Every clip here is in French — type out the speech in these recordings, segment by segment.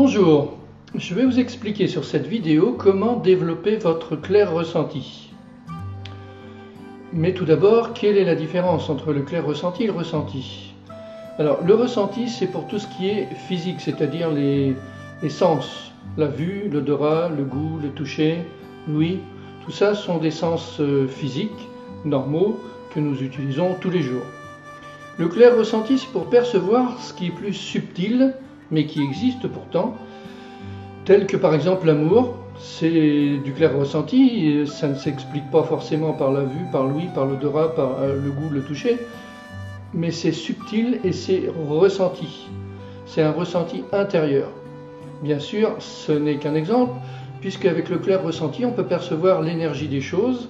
Bonjour, je vais vous expliquer sur cette vidéo comment développer votre clair ressenti. Mais tout d'abord, quelle est la différence entre le clair ressenti et le ressenti? Alors, le ressenti, c'est pour tout ce qui est physique, c'est-à-dire les sens. La vue, l'odorat, le goût, le toucher, l'ouïe, tout ça sont des sens physiques, normaux, que nous utilisons tous les jours. Le clair ressenti, c'est pour percevoir ce qui est plus subtil, mais qui existe pourtant, tel que par exemple l'amour. C'est du clair ressenti, ça ne s'explique pas forcément par la vue, par l'ouïe, par l'odorat, par le goût, le toucher, mais c'est subtil et c'est ressenti. C'est un ressenti intérieur. Bien sûr, ce n'est qu'un exemple, puisqu'avec le clair ressenti, on peut percevoir l'énergie des choses,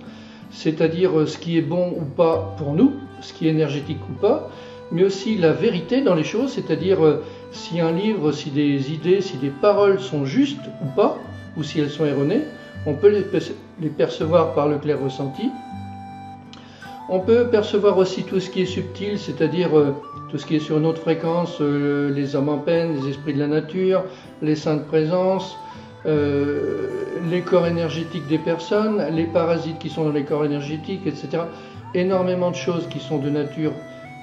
c'est-à-dire ce qui est bon ou pas pour nous, ce qui est énergétique ou pas, mais aussi la vérité dans les choses, c'est-à-dire si un livre, si des idées, si des paroles sont justes ou pas, ou si elles sont erronées, on peut les percevoir par le clair ressenti. On peut percevoir aussi tout ce qui est subtil, c'est-à-dire tout ce qui est sur une autre fréquence, les âmes en peine, les esprits de la nature, les saintes présences, les corps énergétiques des personnes, les parasites qui sont dans les corps énergétiques, etc. Énormément de choses qui sont de nature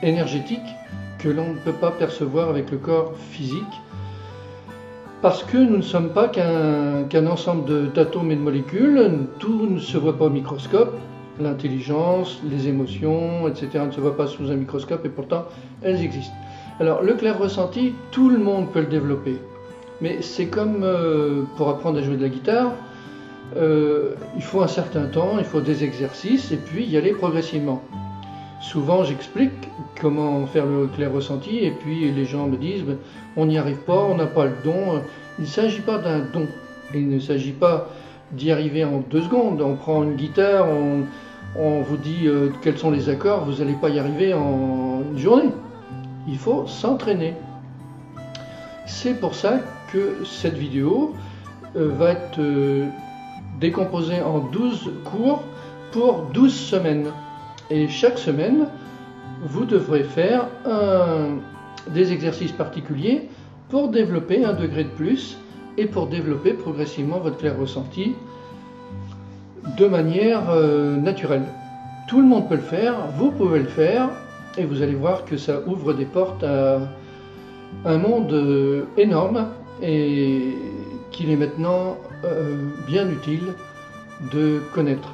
énergétique que l'on ne peut pas percevoir avec le corps physique, parce que nous ne sommes pas qu'un ensemble d'atomes et de molécules. Tout ne se voit pas au microscope. L'intelligence, les émotions, etc. ne se voient pas sous un microscope, et pourtant elles existent. Alors le clair ressenti, tout le monde peut le développer, mais c'est comme pour apprendre à jouer de la guitare, il faut un certain temps, il faut des exercices, et puis y aller progressivement. Souvent j'explique comment faire le clair ressenti, et puis les gens me disent on n'y arrive pas, on n'a pas le don. Il ne s'agit pas d'un don, il ne s'agit pas d'y arriver en 2 secondes. On prend une guitare, on vous dit quels sont les accords, vous n'allez pas y arriver en une journée. Il faut s'entraîner. C'est pour ça que cette vidéo va être décomposée en 12 cours pour 12 semaines. Et chaque semaine, vous devrez faire des exercices particuliers pour développer un degré de plus et pour développer progressivement votre clair ressenti de manière naturelle. Tout le monde peut le faire, vous pouvez le faire, et vous allez voir que ça ouvre des portes à un monde énorme et qu'il est maintenant bien utile de connaître.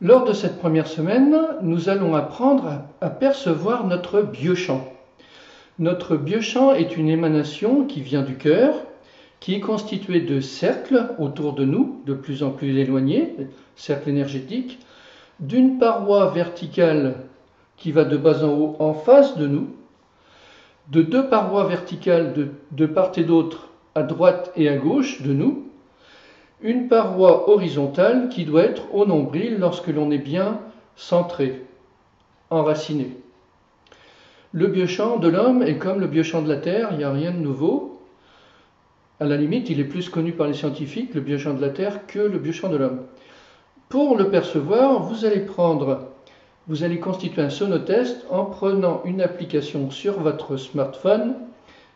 Lors de cette première semaine, nous allons apprendre à percevoir notre biochamp. Notre biochamp est une émanation qui vient du cœur, qui est constituée de cercles autour de nous, de plus en plus éloignés, cercles énergétiques, d'une paroi verticale qui va de bas en haut en face de nous, de 2 parois verticales de part et d'autre, à droite et à gauche de nous, une paroi horizontale qui doit être au nombril lorsque l'on est bien centré, enraciné. Le biochamp de l'homme est comme le biochamp de la Terre, il n'y a rien de nouveau. À la limite, il est plus connu par les scientifiques, le biochamp de la Terre, que le biochamp de l'homme. Pour le percevoir, vous allez constituer un sonotest en prenant une application sur votre smartphone,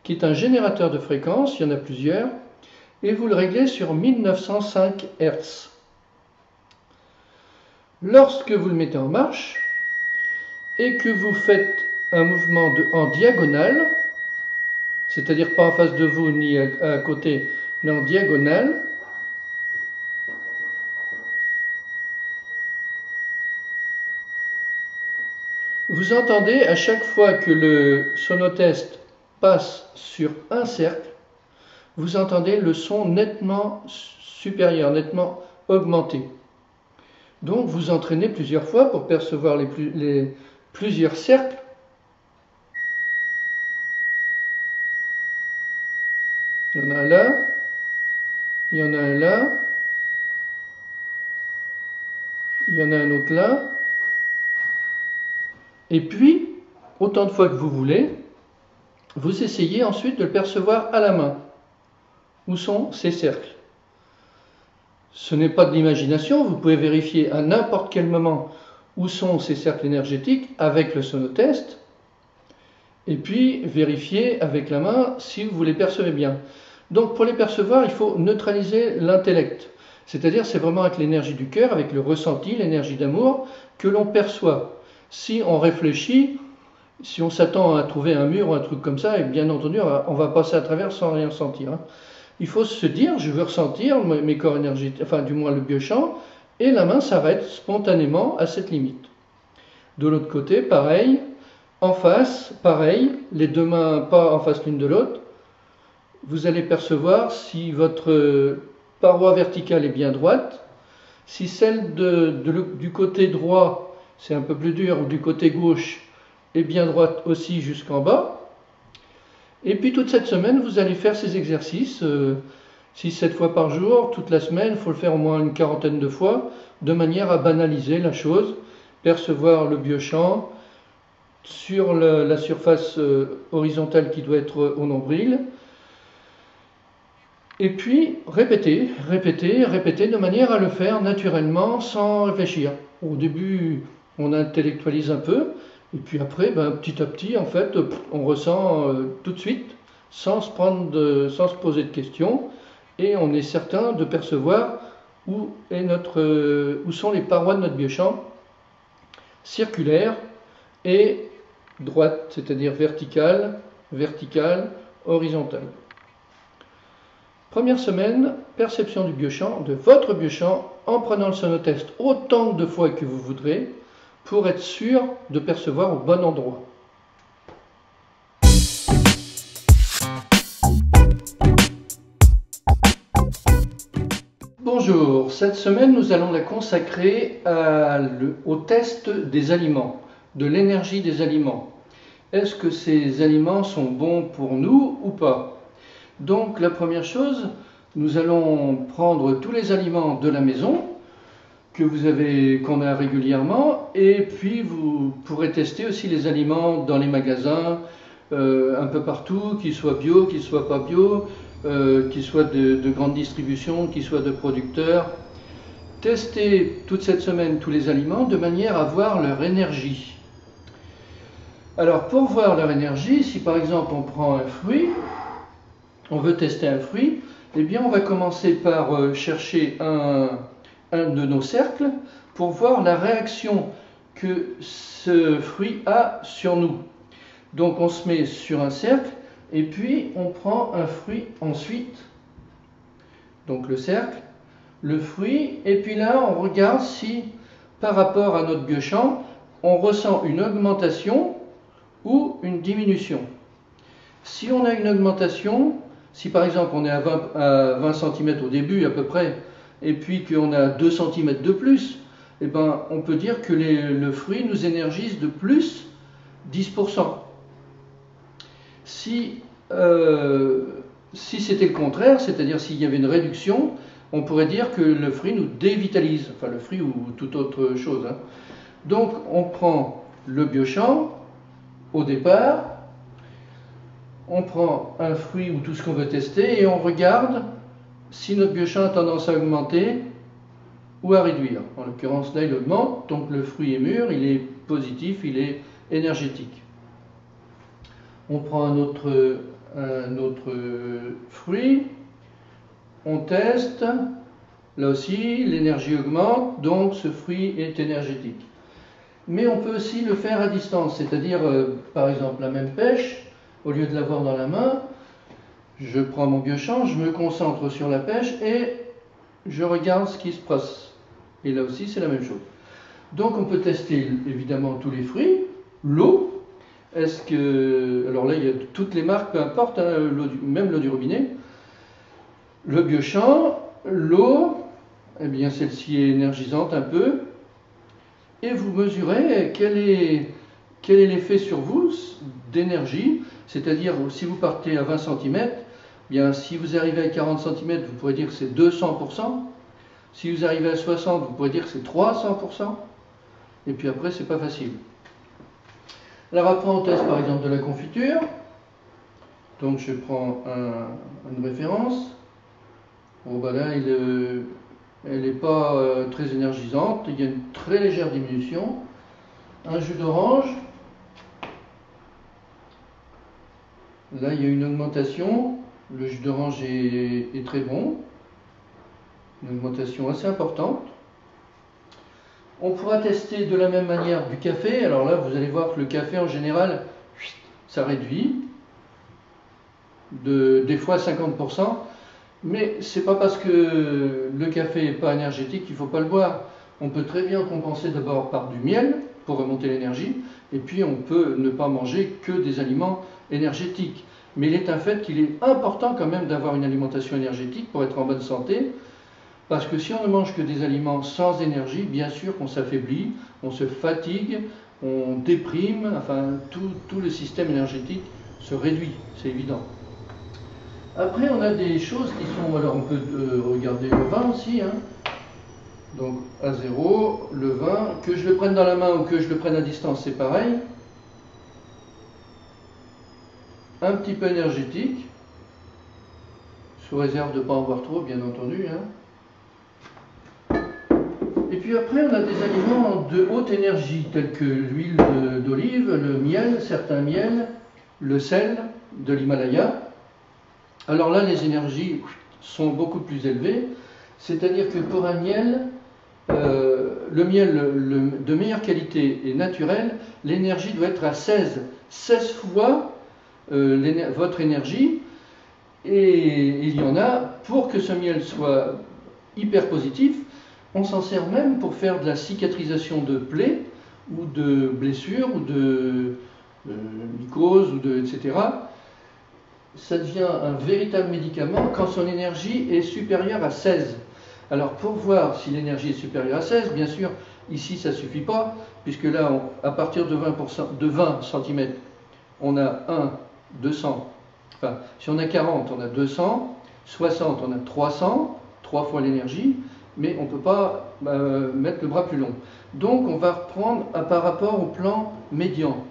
qui est un générateur de fréquences, il y en a plusieurs, et vous le réglez sur 1905 Hz. Lorsque vous le mettez en marche et que vous faites un mouvement en diagonale, c'est-à-dire pas en face de vous ni à côté, mais en diagonale, vous entendez à chaque fois que le sonotest passe sur un cercle, vous entendez le son nettement supérieur, nettement augmenté. Donc vous entraînez plusieurs fois pour percevoir les plusieurs cercles. Il y en a un là, il y en a un là, il y en a un autre là. Et puis, autant de fois que vous voulez, vous essayez ensuite de le percevoir à la main. Où sont ces cercles? Ce n'est pas de l'imagination, vous pouvez vérifier à n'importe quel moment où sont ces cercles énergétiques avec le sonotest, et puis vérifier avec la main si vous les percevez bien. Donc pour les percevoir, il faut neutraliser l'intellect. C'est-à-dire c'est vraiment avec l'énergie du cœur, avec le ressenti, l'énergie d'amour, que l'on perçoit. Si on réfléchit, si on s'attend à trouver un mur ou un truc comme ça, et bien entendu on va passer à travers sans rien ressentir. Il faut se dire, je veux ressentir mes corps énergétiques, enfin du moins le biochamp, et la main s'arrête spontanément à cette limite. De l'autre côté, pareil, en face, pareil, les deux mains pas en face l'une de l'autre, vous allez percevoir si votre paroi verticale est bien droite, si celle du côté droit, c'est un peu plus dur, ou du côté gauche, est bien droite aussi jusqu'en bas. Et puis toute cette semaine, vous allez faire ces exercices, 6-7 fois par jour, toute la semaine, il faut le faire au moins une quarantaine de fois, de manière à banaliser la chose, percevoir le biochamp sur la surface horizontale qui doit être au nombril, et puis répéter, répéter, répéter, de manière à le faire naturellement, sans réfléchir. Au début, on intellectualise un peu, et puis après, petit à petit, en fait, on ressent tout de suite, sans se poser de questions, et on est certain de percevoir où sont les parois de notre biochamp, circulaires et droites, c'est-à-dire verticales, horizontales. Première semaine, perception du biochamp, de votre biochamp, en prenant le sonotest autant de fois que vous voudrez, pour être sûr de percevoir au bon endroit. Bonjour, cette semaine nous allons la consacrer au test des aliments, de l'énergie des aliments. Est-ce que ces aliments sont bons pour nous ou pas? Donc la première chose, nous allons prendre tous les aliments de la maison qu'on a régulièrement, et puis vous pourrez tester aussi les aliments dans les magasins, un peu partout, qu'ils soient bio, qu'ils ne soient pas bio, qu'ils soient de grande distribution, qu'ils soient de producteurs. Testez toute cette semaine tous les aliments de manière à voir leur énergie. Alors pour voir leur énergie, si par exemple on prend un fruit, on veut tester un fruit, eh bien on va commencer par chercher un de nos cercles pour voir la réaction que ce fruit a sur nous. Donc on se met sur un cercle et puis on prend un fruit ensuite, donc le cercle, le fruit, et puis là on regarde si par rapport à notre biochamp on ressent une augmentation ou une diminution. Si on a une augmentation, si par exemple on est à 20 cm au début à peu près, et puis qu'on a 2 cm de plus, eh ben, on peut dire que le fruit nous énergise de plus 10%. Si c'était le contraire, c'est-à-dire s'il y avait une réduction, on pourrait dire que le fruit nous dévitalise, enfin le fruit ou toute autre chose. Donc on prend le biochamp au départ, on prend un fruit ou tout ce qu'on veut tester et on regarde si notre biochamp a tendance à augmenter ou à réduire. En l'occurrence là il augmente, donc le fruit est mûr, il est positif, il est énergétique. On prend un autre fruit, on teste, là aussi l'énergie augmente, donc ce fruit est énergétique. Mais on peut aussi le faire à distance, c'est-à-dire par exemple la même pêche, au lieu de l'avoir dans la main, je prends mon biochamp, je me concentre sur la pêche et je regarde ce qui se passe. Et là aussi c'est la même chose. Donc on peut tester évidemment tous les fruits, l'eau. Alors là il y a toutes les marques, peu importe, même l'eau du robinet. Le biochamp, l'eau, eh bien celle-ci est énergisante un peu. Et vous mesurez quel est l'effet sur vous d'énergie. C'est-à-dire, si vous partez à 20 cm, bien, si vous arrivez à 40 cm, vous pourrez dire que c'est 200%. Si vous arrivez à 60, vous pourrez dire que c'est 300%. Et puis après, c'est pas facile. Alors après, on teste par exemple de la confiture. Donc je prends une référence. Bon, ben là, Elle n'est pas très énergisante, il y a une très légère diminution. Un jus d'orange, là il y a une augmentation, le jus d'orange est très bon, une augmentation assez importante. On pourra tester de la même manière du café. Alors là, vous allez voir que le café, en général, ça réduit, des fois 50%. Mais c'est pas parce que le café n'est pas énergétique qu'il ne faut pas le boire. On peut très bien compenser d'abord par du miel pour remonter l'énergie. Et puis on peut ne pas manger que des aliments énergétiques. Mais il est un fait qu'il est important quand même d'avoir une alimentation énergétique pour être en bonne santé. Parce que si on ne mange que des aliments sans énergie, bien sûr qu'on s'affaiblit, on se fatigue, on déprime, enfin tout le système énergétique se réduit, c'est évident. Après on a des choses qui sont, alors on peut regarder le vin aussi, hein. Donc à 0, le vin, que je le prenne dans la main ou que je le prenne à distance, c'est pareil. Un petit peu énergétique, sous réserve de ne pas en boire trop, bien entendu, hein. Et puis après, on a des aliments de haute énergie, tels que l'huile d'olive, le miel, certains miels, le sel de l'Himalaya. Alors là, les énergies sont beaucoup plus élevées, c'est-à-dire que pour un miel, le miel de meilleure qualité et naturel, l'énergie doit être à 16 fois votre énergie, et il y en a, pour que ce miel soit hyper positif, on s'en sert même pour faire de la cicatrisation de plaies ou de blessures ou de mycoses etc. Ça devient un véritable médicament quand son énergie est supérieure à 16. Alors pour voir si l'énergie est supérieure à 16, bien sûr, ici ça ne suffit pas, puisque là, à partir de 20 cm, on a 200. Enfin, si on a 40, on a 200, 60, on a 300, 3 fois l'énergie, mais on ne peut pas mettre le bras plus long. Donc on va reprendre par rapport au plan médian.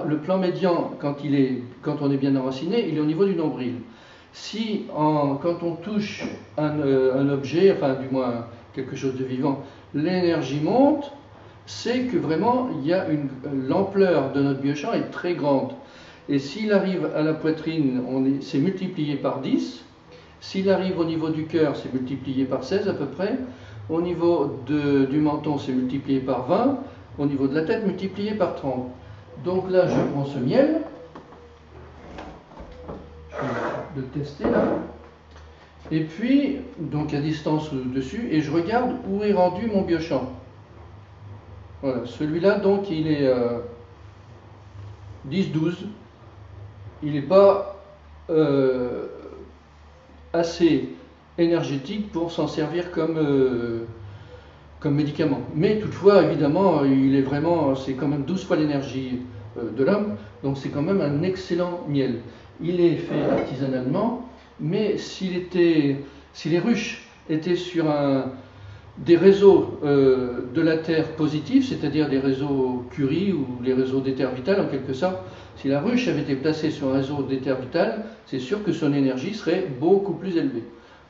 Le plan médian, quand on est bien enraciné, il est au niveau du nombril. Si quand on touche un objet, enfin du moins quelque chose de vivant, l'énergie monte, c'est que vraiment l'ampleur de notre biochamp est très grande. Et s'il arrive à la poitrine, c'est multiplié par 10. S'il arrive au niveau du cœur, c'est multiplié par 16 à peu près. Au niveau du menton, c'est multiplié par 20. Au niveau de la tête, multiplié par 30. Donc là, je prends ce miel. Je vais le tester là. Et puis, donc à distance dessus, et je regarde où est rendu mon biochamp. Voilà, celui-là, donc, il est 10-12. Il n'est pas assez énergétique pour s'en servir comme médicament. Mais toutefois, évidemment, c'est quand même 12 fois l'énergie de l'homme, donc c'est quand même un excellent miel. Il est fait artisanalement, mais si les ruches étaient sur des réseaux de la terre positive, c'est-à-dire des réseaux Curie ou les réseaux d'éther vital en quelque sorte, si la ruche avait été placée sur un réseau d'éther vital, c'est sûr que son énergie serait beaucoup plus élevée.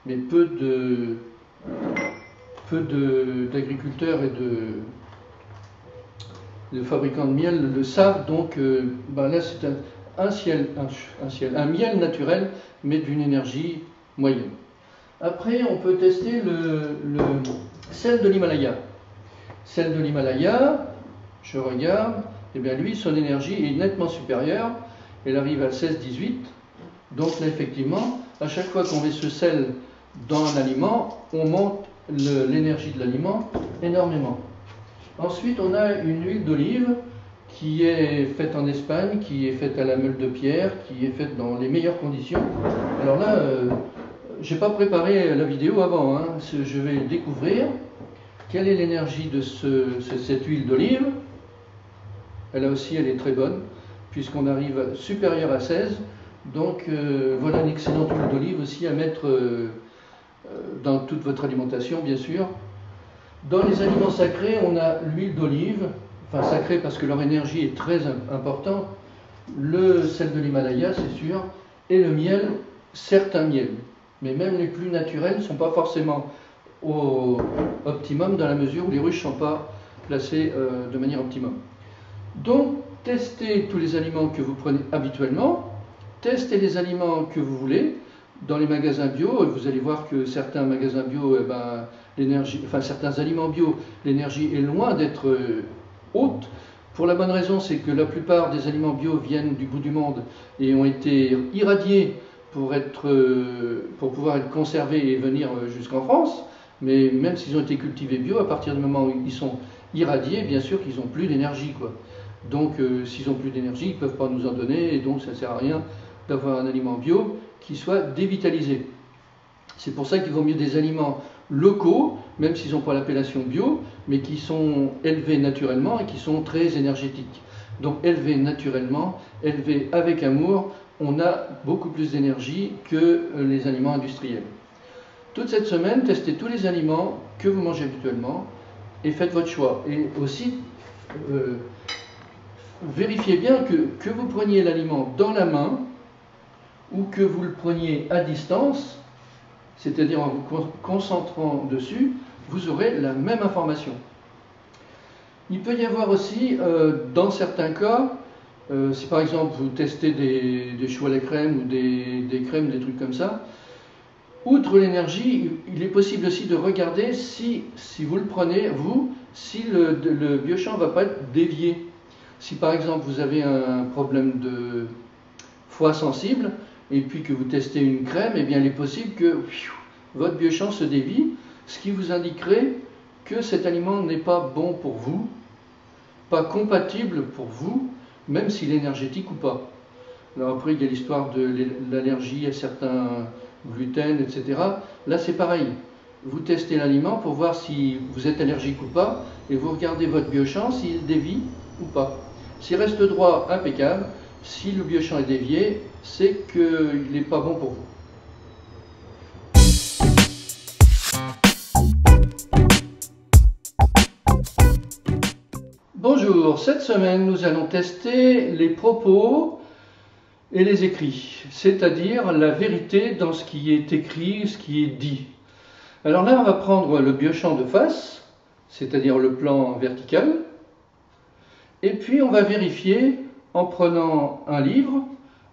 Mais peu d'agriculteurs et de fabricants de miel le savent, donc là c'est un miel naturel, mais d'une énergie moyenne. Après, on peut tester le sel de l'Himalaya. Sel de l'Himalaya, je regarde, et bien lui, son énergie est nettement supérieure, elle arrive à 16-18. Donc là, effectivement, à chaque fois qu'on met ce sel dans un aliment, on monte l'énergie de l'aliment énormément. Ensuite, on a une huile d'olive qui est faite en Espagne, qui est faite à la meule de pierre, qui est faite dans les meilleures conditions. Alors là, je n'ai pas préparé la vidéo avant, hein. Je vais découvrir quelle est l'énergie de cette huile d'olive. Elle est très bonne, puisqu'on arrive supérieur à 16. Donc voilà une excellente huile d'olive aussi à mettre dans toute votre alimentation, bien sûr. Dans les aliments sacrés, on a l'huile d'olive, enfin sacrée parce que leur énergie est très importante, le sel de l'Himalaya, c'est sûr, et le miel, certains miels. Mais même les plus naturels ne sont pas forcément au optimum dans la mesure où les ruches ne sont pas placées de manière optimum. Donc, testez tous les aliments que vous prenez habituellement, testez les aliments que vous voulez. Dans les magasins bio, vous allez voir que certains magasins bio, certains aliments bio, l'énergie est loin d'être haute. Pour la bonne raison, c'est que la plupart des aliments bio viennent du bout du monde et ont été irradiés pour pouvoir être conservés et venir jusqu'en France. Mais même s'ils ont été cultivés bio, à partir du moment où ils sont irradiés, bien sûr qu'ils n'ont plus d'énergie, quoi. Donc, s'ils n'ont plus d'énergie, ils ne peuvent pas nous en donner, et donc ça ne sert à rien d'avoir un aliment bio qui soit dévitalisé. C'est pour ça qu'il vaut mieux des aliments locaux, même s'ils n'ont pas l'appellation bio, mais qui sont élevés naturellement et qui sont très énergétiques. Donc élevés naturellement, élevés avec amour, on a beaucoup plus d'énergie que les aliments industriels. Toute cette semaine, testez tous les aliments que vous mangez habituellement et faites votre choix. Et aussi, vérifiez bien que vous preniez l'aliment dans la main ou que vous le preniez à distance, c'est-à-dire en vous concentrant dessus, vous aurez la même information. Il peut y avoir aussi, dans certains cas, si par exemple vous testez des choux à la crème ou des crèmes, des trucs comme ça, outre l'énergie, il est possible aussi de regarder si vous le prenez, si le biochamp ne va pas être dévié. Si par exemple vous avez un problème de foie sensible, et puis que vous testez une crème, eh bien il est possible que votre biochamp se dévie, ce qui vous indiquerait que cet aliment n'est pas bon pour vous, pas compatible pour vous, même s'il est énergétique ou pas. Alors après, il y a l'histoire de l'allergie à certains gluten, etc. Là, c'est pareil. Vous testez l'aliment pour voir si vous êtes allergique ou pas, et vous regardez votre biochamp s'il dévie ou pas. S'il reste droit, impeccable. Si le biochamp est dévié, c'est qu'il n'est pas bon pour vous. Bonjour, cette semaine nous allons tester les propos et les écrits, c'est-à-dire la vérité dans ce qui est écrit, ce qui est dit. Alors là, on va prendre le biochamp de face, c'est-à-dire le plan vertical, et puis on va vérifier en prenant un livre,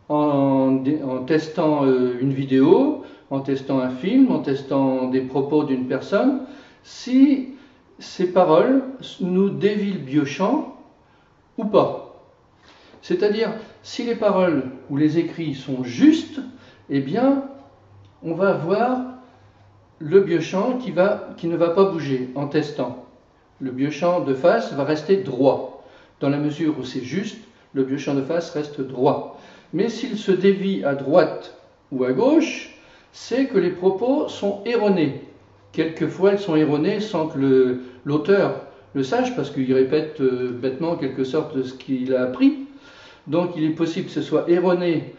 en testant une vidéo, en testant un film, en testant des propos d'une personne, si ces paroles nous dévient le biochamp ou pas. C'est-à-dire, si les paroles ou les écrits sont justes, eh bien, on va avoir le biochamp qui ne va pas bouger en testant. Le biochamp de face va rester droit. Dans la mesure où c'est juste, le biochamp de face reste droit. Mais s'il se dévie à droite ou à gauche, c'est que les propos sont erronés. Quelquefois, ils sont erronés sans que l'auteur le sache, parce qu'il répète bêtement en quelque sorte ce qu'il a appris. Donc il est possible que ce soit erroné,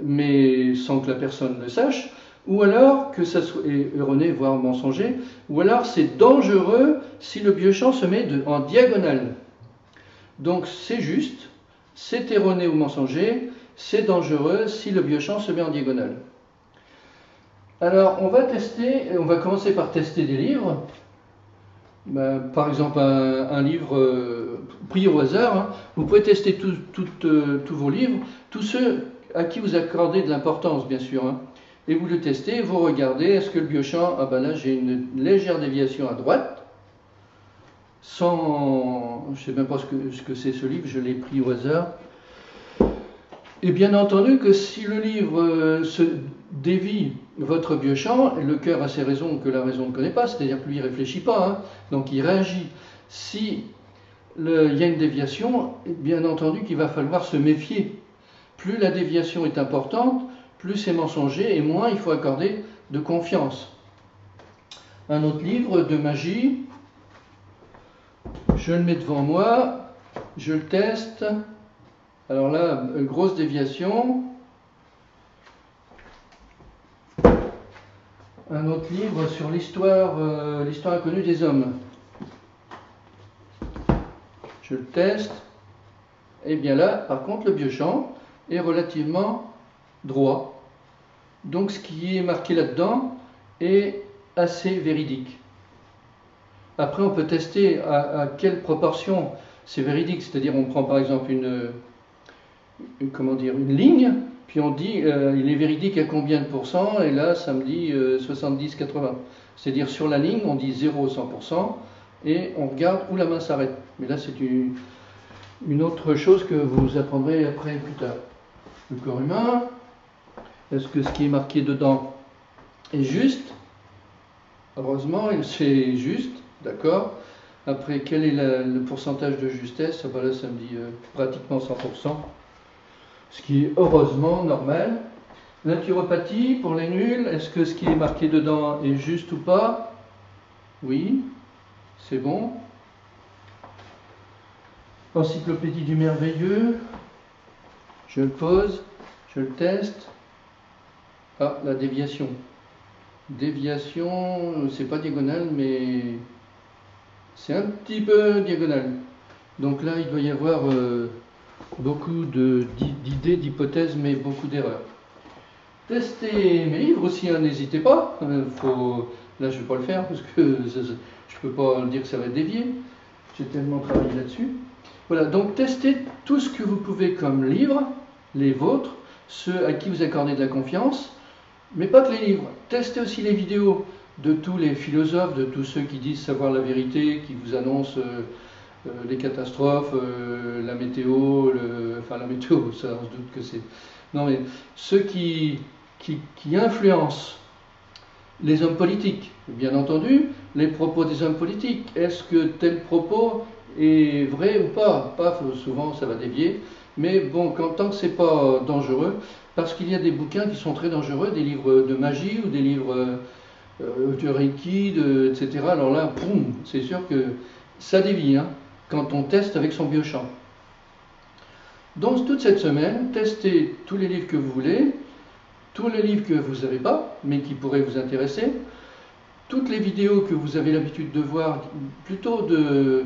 mais sans que la personne le sache, ou alors que ça soit erroné, voire mensonger, ou alors c'est dangereux si le biochamp se met en diagonale. Donc c'est juste, c'est erroné ou mensonger, c'est dangereux si le biochamp se met en diagonale. Alors on va commencer par tester des livres. Par exemple un livre pris au hasard, hein. Vous pouvez tester tous vos livres, tous ceux à qui vous accordez de l'importance bien sûr, hein. Et vous le testez, vous regardez, est-ce que le biochamp, ah ben là j'ai une légère déviation à droite, je ne sais même pas ce que c'est ce livre, je l'ai pris au hasard. Et bien entendu que si le livre se dévie votre biochamp, le cœur a ses raisons que la raison ne connaît pas, c'est-à-dire que lui il ne réfléchit pas, hein, donc il réagit. Si il y a une déviation, bien entendu qu'il va falloir se méfier. Plus la déviation est importante, plus c'est mensonger et moins il faut accorder de confiance. Un autre livre de magie, je le mets devant moi, je le teste. Alors là, grosse déviation. Un autre livre sur l'histoire inconnue des hommes. Je le teste. Et bien là, par contre, le biochamp est relativement droit. Donc ce qui est marqué là-dedans est assez véridique. Après, on peut tester à quelle proportion c'est véridique. C'est-à-dire, on prend par exemple comment dire, une ligne, puis on dit il est véridique à combien de pourcents, et là, ça me dit 70-80. C'est-à-dire, sur la ligne, on dit 0-100%, et on regarde où la main s'arrête. Mais là, c'est une autre chose que vous apprendrez après plus tard. Le corps humain, est-ce que ce qui est marqué dedans est juste? Heureusement, c'est juste, d'accord. Après, quel est le pourcentage de justesse? Ah ben là, ça me dit pratiquement 100%, ce qui est heureusement normal. Naturopathie, pour les nuls, est-ce que ce qui est marqué dedans est juste ou pas? Oui, c'est bon. Encyclopédie du merveilleux, je le pose, je le teste. Ah, la déviation. Déviation, c'est pas diagonale, mais c'est un petit peu diagonal. Donc là, il doit y avoir beaucoup d'idées, d'hypothèses, mais beaucoup d'erreurs. Testez mes livres aussi, hein, n'hésitez pas. Là, je ne vais pas le faire parce que je ne peux pas dire que ça va être dévié. J'ai tellement travaillé là-dessus. Voilà, donc testez tout ce que vous pouvez comme livres, les vôtres, ceux à qui vous accordez de la confiance. Mais pas que les livres, testez aussi les vidéos de tous les philosophes, de tous ceux qui disent savoir la vérité, qui vous annoncent les catastrophes, la météo, enfin la météo, ça on se doute que c'est... Non mais ceux qui influencent les hommes politiques, bien entendu, les propos des hommes politiques. Est-ce que tel propos est vrai ou pas? Pas souvent, ça va dévier. Mais bon, tant que c'est pas dangereux, parce qu'il y a des bouquins qui sont très dangereux, des livres de magie ou des livres de Reiki, etc. Alors là, boum, c'est sûr que ça dévie, hein, quand on teste avec son biochamp. Donc toute cette semaine, testez tous les livres que vous voulez, tous les livres que vous n'avez pas, mais qui pourraient vous intéresser, toutes les vidéos que vous avez l'habitude de voir, plutôt de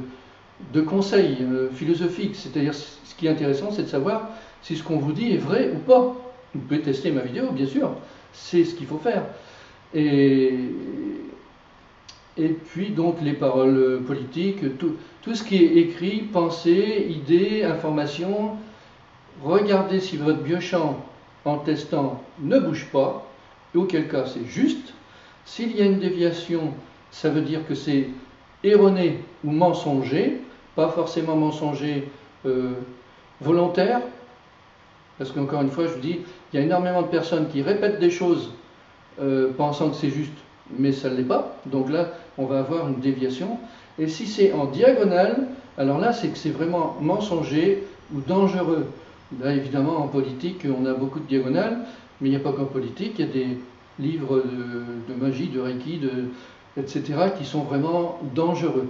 conseils philosophiques, c'est-à-dire ce qui est intéressant, c'est de savoir si ce qu'on vous dit est vrai ou pas. Vous pouvez tester ma vidéo, bien sûr, c'est ce qu'il faut faire. Et puis donc les paroles politiques, tout ce qui est écrit, pensée, idées, informations. Regardez si votre biochamp, en testant, ne bouge pas, et auquel cas c'est juste. S'il y a une déviation, ça veut dire que c'est erroné ou mensonger, pas forcément mensonger volontaire, parce qu'encore une fois, je vous dis, il y a énormément de personnes qui répètent des choses pensant que c'est juste, mais ça ne l'est pas. Donc là, on va avoir une déviation. Et si c'est en diagonale, alors là, c'est que c'est vraiment mensonger ou dangereux. Là, évidemment, en politique, on a beaucoup de diagonales, mais il n'y a pas qu'en politique, il y a des livres de magie, de Reiki, etc., qui sont vraiment dangereux.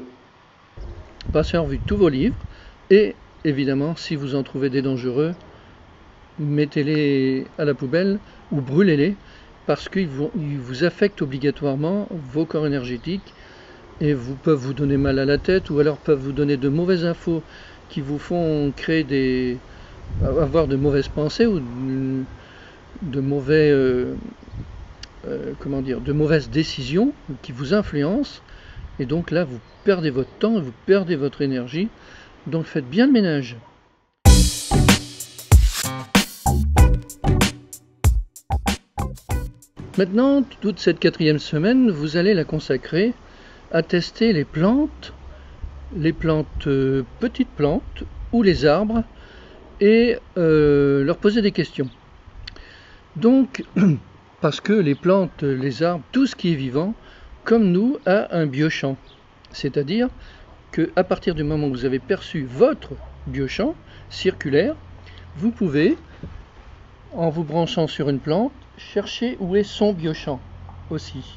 Passez en revue tous vos livres, et évidemment, si vous en trouvez des dangereux, mettez-les à la poubelle ou brûlez-les, parce qu'ils vous affectent obligatoirement vos corps énergétiques, et peuvent vous donner mal à la tête, ou alors peuvent vous donner de mauvaises infos qui vous font avoir de mauvaises pensées ou de mauvaises décisions qui vous influencent, et donc là vous perdez votre temps, vous perdez votre énergie. Donc faites bien le ménage. Maintenant, toute cette 4e semaine, vous allez la consacrer à tester les plantes, petites plantes ou les arbres, et leur poser des questions. Donc, parce que les plantes, les arbres, tout ce qui est vivant, comme nous, a un biochamp. C'est-à-dire qu'à partir du moment où vous avez perçu votre biochamp circulaire, vous pouvez, en vous branchant sur une plante, chercher où est son biochamp aussi.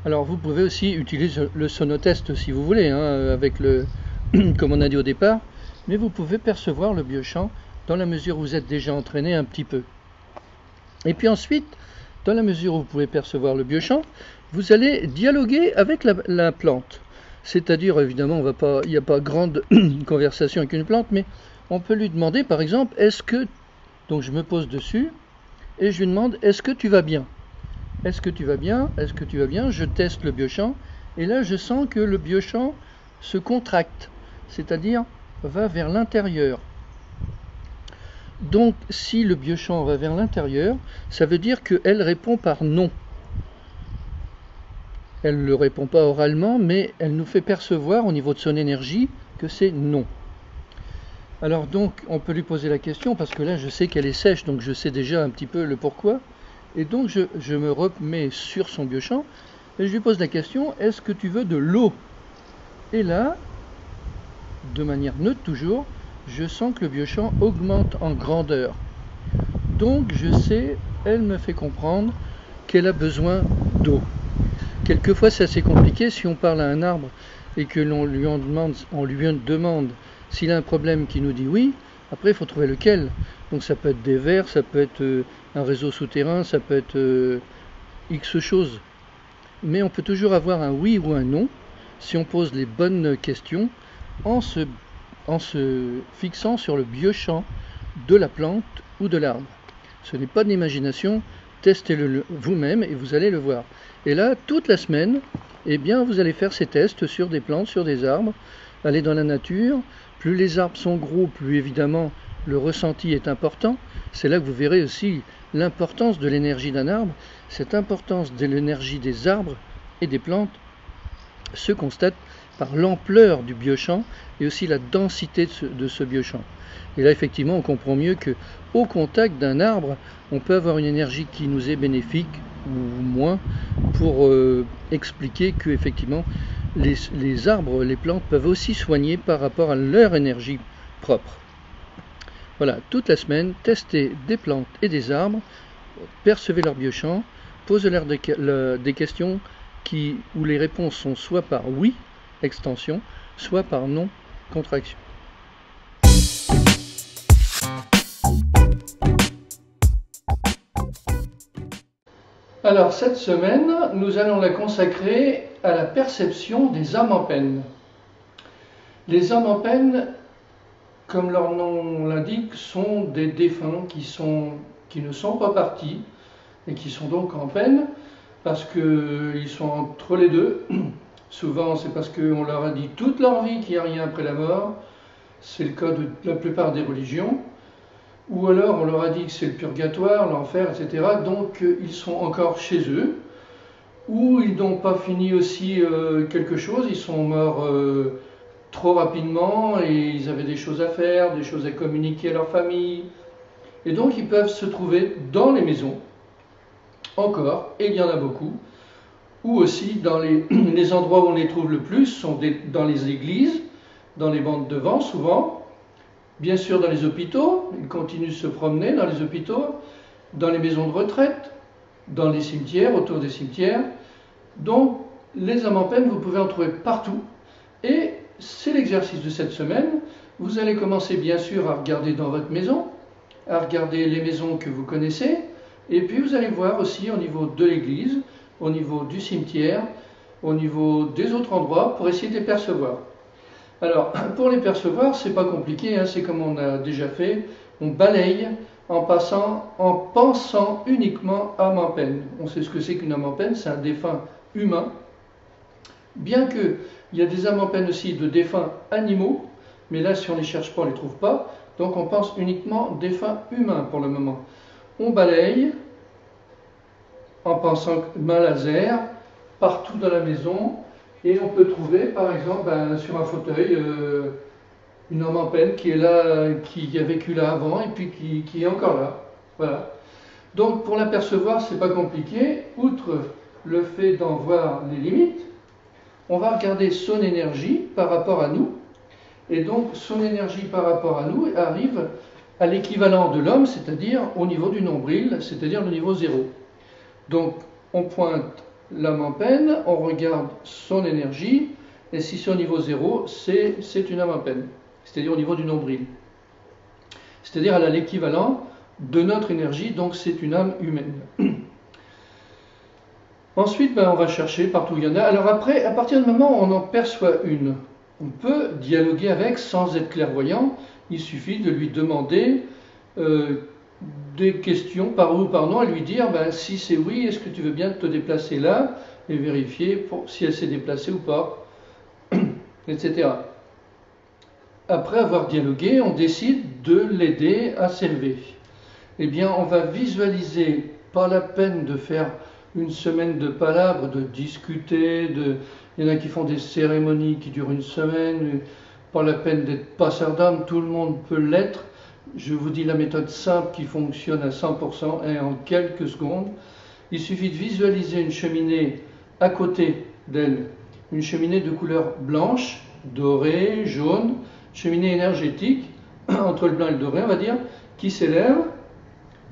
Alors vous pouvez aussi utiliser le sonotest si vous voulez, hein, avec comme on a dit au départ, mais vous pouvez percevoir le biochamp dans la mesure où vous êtes déjà entraîné un petit peu. Et puis ensuite, dans la mesure où vous pouvez percevoir le biochamp, vous allez dialoguer avec la plante. C'est-à-dire, évidemment, il n'y a pas grande conversation avec une plante, mais on peut lui demander, par exemple, donc je me pose dessus, et je lui demande, est-ce que tu vas bien? Est-ce que tu vas bien? Est-ce que tu vas bien? Je teste le biochamp, Et là, je sens que le biochamp se contracte, c'est-à-dire va vers l'intérieur. Donc, si le biochamp va vers l'intérieur, ça veut dire qu'elle répond par non. Elle ne le répond pas oralement, mais elle nous fait percevoir au niveau de son énergie que c'est non. Alors donc, on peut lui poser la question, parce que là, je sais qu'elle est sèche, donc je sais déjà un petit peu le pourquoi. Et donc, je me remets sur son biochamp, et je lui pose la question, est-ce que tu veux de l'eau? Et là, de manière neutre toujours, je sens que le biochamp augmente en grandeur. Donc, je sais, elle me fait comprendre qu'elle a besoin d'eau. Quelquefois, c'est assez compliqué si on parle à un arbre et que l'on lui demande s'il a un problème qui nous dit oui. Après, il faut trouver lequel. Donc, ça peut être des vers, ça peut être un réseau souterrain, ça peut être X choses. Mais on peut toujours avoir un oui ou un non si on pose les bonnes questions en se fixant sur le biochamp de la plante ou de l'arbre. Ce n'est pas de l'imagination, testez-le vous-même et vous allez le voir. Et là, toute la semaine, eh bien, vous allez faire ces tests sur des plantes, sur des arbres, aller dans la nature. Plus les arbres sont gros, plus évidemment le ressenti est important. C'est là que vous verrez aussi l'importance de l'énergie d'un arbre. Cette importance de l'énergie des arbres et des plantes se constate par l'ampleur du biochamp et aussi la densité de ce biochamp. Et là, effectivement, on comprend mieux qu'au contact d'un arbre, on peut avoir une énergie qui nous est bénéfique ou moins pour expliquer que, effectivement, les arbres, les plantes peuvent aussi soigner par rapport à leur énergie propre. Voilà, toute la semaine, testez des plantes et des arbres, percevez leur biochamp, posez-leur des questions où les réponses sont soit par oui, extension, soit par non, contraction. Alors cette semaine, nous allons la consacrer à la perception des âmes en peine. Les âmes en peine, comme leur nom l'indique, sont des défunts qui ne sont pas partis et qui sont donc en peine parce qu'ils sont entre les deux. Souvent c'est parce qu'on leur a dit toute leur vie qu'il n'y a rien après la mort. C'est le cas de la plupart des religions. Ou alors on leur a dit que c'est le purgatoire, l'enfer, etc. Donc ils sont encore chez eux. Ou ils n'ont pas fini aussi quelque chose, ils sont morts trop rapidement et ils avaient des choses à faire, des choses à communiquer à leur famille. Et donc ils peuvent se trouver dans les maisons, encore, et il y en a beaucoup. Ou aussi dans les endroits où on les trouve le plus, sont dans les églises, dans les bandes de vent souvent. Bien sûr dans les hôpitaux, ils continuent de se promener dans les hôpitaux, dans les maisons de retraite, dans les cimetières, autour des cimetières. Donc les âmes en peine, vous pouvez en trouver partout. Et c'est l'exercice de cette semaine. Vous allez commencer bien sûr à regarder dans votre maison, à regarder les maisons que vous connaissez, et puis vous allez voir aussi au niveau de l'église, au niveau du cimetière, au niveau des autres endroits, pour essayer de les percevoir. Alors, pour les percevoir, c'est pas compliqué, hein, c'est comme on a déjà fait, on balaye en pensant uniquement âme en peine. On sait ce que c'est qu'une âme en peine, c'est un défunt humain. Bien qu'il y a des âmes en peine aussi de défunts animaux, mais là, si on ne les cherche pas, on ne les trouve pas. Donc, on pense uniquement défunts humains pour le moment. On balaye en pensant main laser partout dans la maison. Et on peut trouver, par exemple, sur un fauteuil, une âme en peine qui est là, qui a vécu là avant et puis qui est encore là. Voilà. Donc, pour l'apercevoir, c'est pas compliqué. Outre le fait d'en voir les limites, on va regarder son énergie par rapport à nous. Et donc, son énergie par rapport à nous arrive à l'équivalent de l'homme, c'est-à-dire au niveau du nombril, c'est-à-dire le niveau 0. Donc, on pointe l'âme en peine, on regarde son énergie, et si c'est au niveau 0, c'est une âme en peine, c'est-à-dire au niveau du nombril. C'est-à-dire elle a l'équivalent de notre énergie, donc c'est une âme humaine. Ensuite, on va chercher partout où il y en a. Alors après, à partir du moment où on en perçoit une, on peut dialoguer avec sans être clairvoyant. Il suffit de lui demander des questions par oui ou par non et lui dire ben, si c'est oui, est-ce que tu veux bien te déplacer là et vérifier si elle s'est déplacée ou pas, etc. Après avoir dialogué, on décide de l'aider à s'élever. Eh bien, on va visualiser, pas la peine de faire une semaine de palabres, de discuter, il y en a qui font des cérémonies qui durent une semaine, pas la peine d'être passeur d'âme, tout le monde peut l'être. Je vous dis la méthode simple qui fonctionne à 100% et en quelques secondes. Il suffit de visualiser une cheminée à côté d'elle, une cheminée de couleur blanche, dorée, jaune, cheminée énergétique, entre le blanc et le doré on va dire, qui s'élève.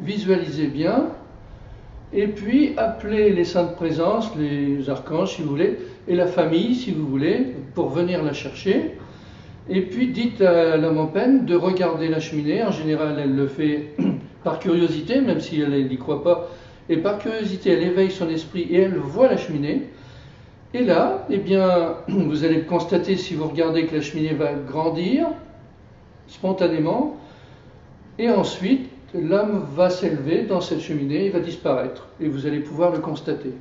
Visualisez bien, et puis appelez les saintes présences, les archanges si vous voulez, et la famille si vous voulez, pour venir la chercher. Et puis dites à l'âme en peine de regarder la cheminée. En général, elle le fait par curiosité, même si elle n'y croit pas. Et par curiosité, elle éveille son esprit et elle voit la cheminée. Et là, eh bien, vous allez constater, si vous regardez, que la cheminée va grandir spontanément. Et ensuite, l'âme va s'élever dans cette cheminée et va disparaître. Et vous allez pouvoir le constater.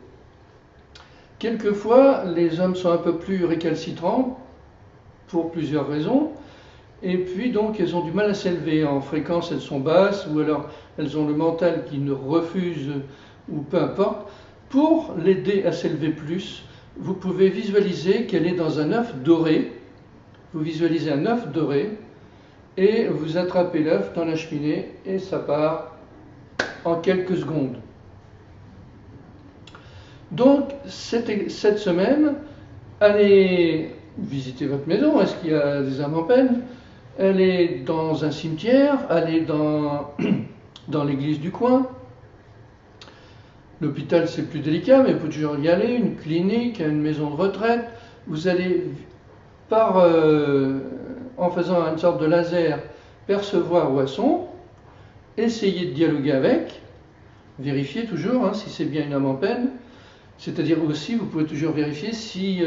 Quelquefois, les âmes sont un peu plus récalcitrants, pour plusieurs raisons, et puis donc elles ont du mal à s'élever. En fréquence, elles sont basses, ou alors elles ont le mental qui ne refuse, ou peu importe. Pour l'aider à s'élever plus, vous pouvez visualiser qu'elle est dans un œuf doré. Vous visualisez un œuf doré, et vous attrapez l'œuf dans la cheminée, et ça part en quelques secondes. Donc, cette semaine, allez visiter votre maison. Est-ce qu'il y a des âmes en peine? Allez dans un cimetière, allez dans l'église du coin. L'hôpital, c'est plus délicat, mais vous pouvez toujours y aller. Une clinique, une maison de retraite. Vous allez, en faisant une sorte de laser, percevoir où elles sont. Essayez de dialoguer avec. Vérifiez toujours si c'est bien une âme en peine. C'est-à-dire aussi, vous pouvez toujours vérifier si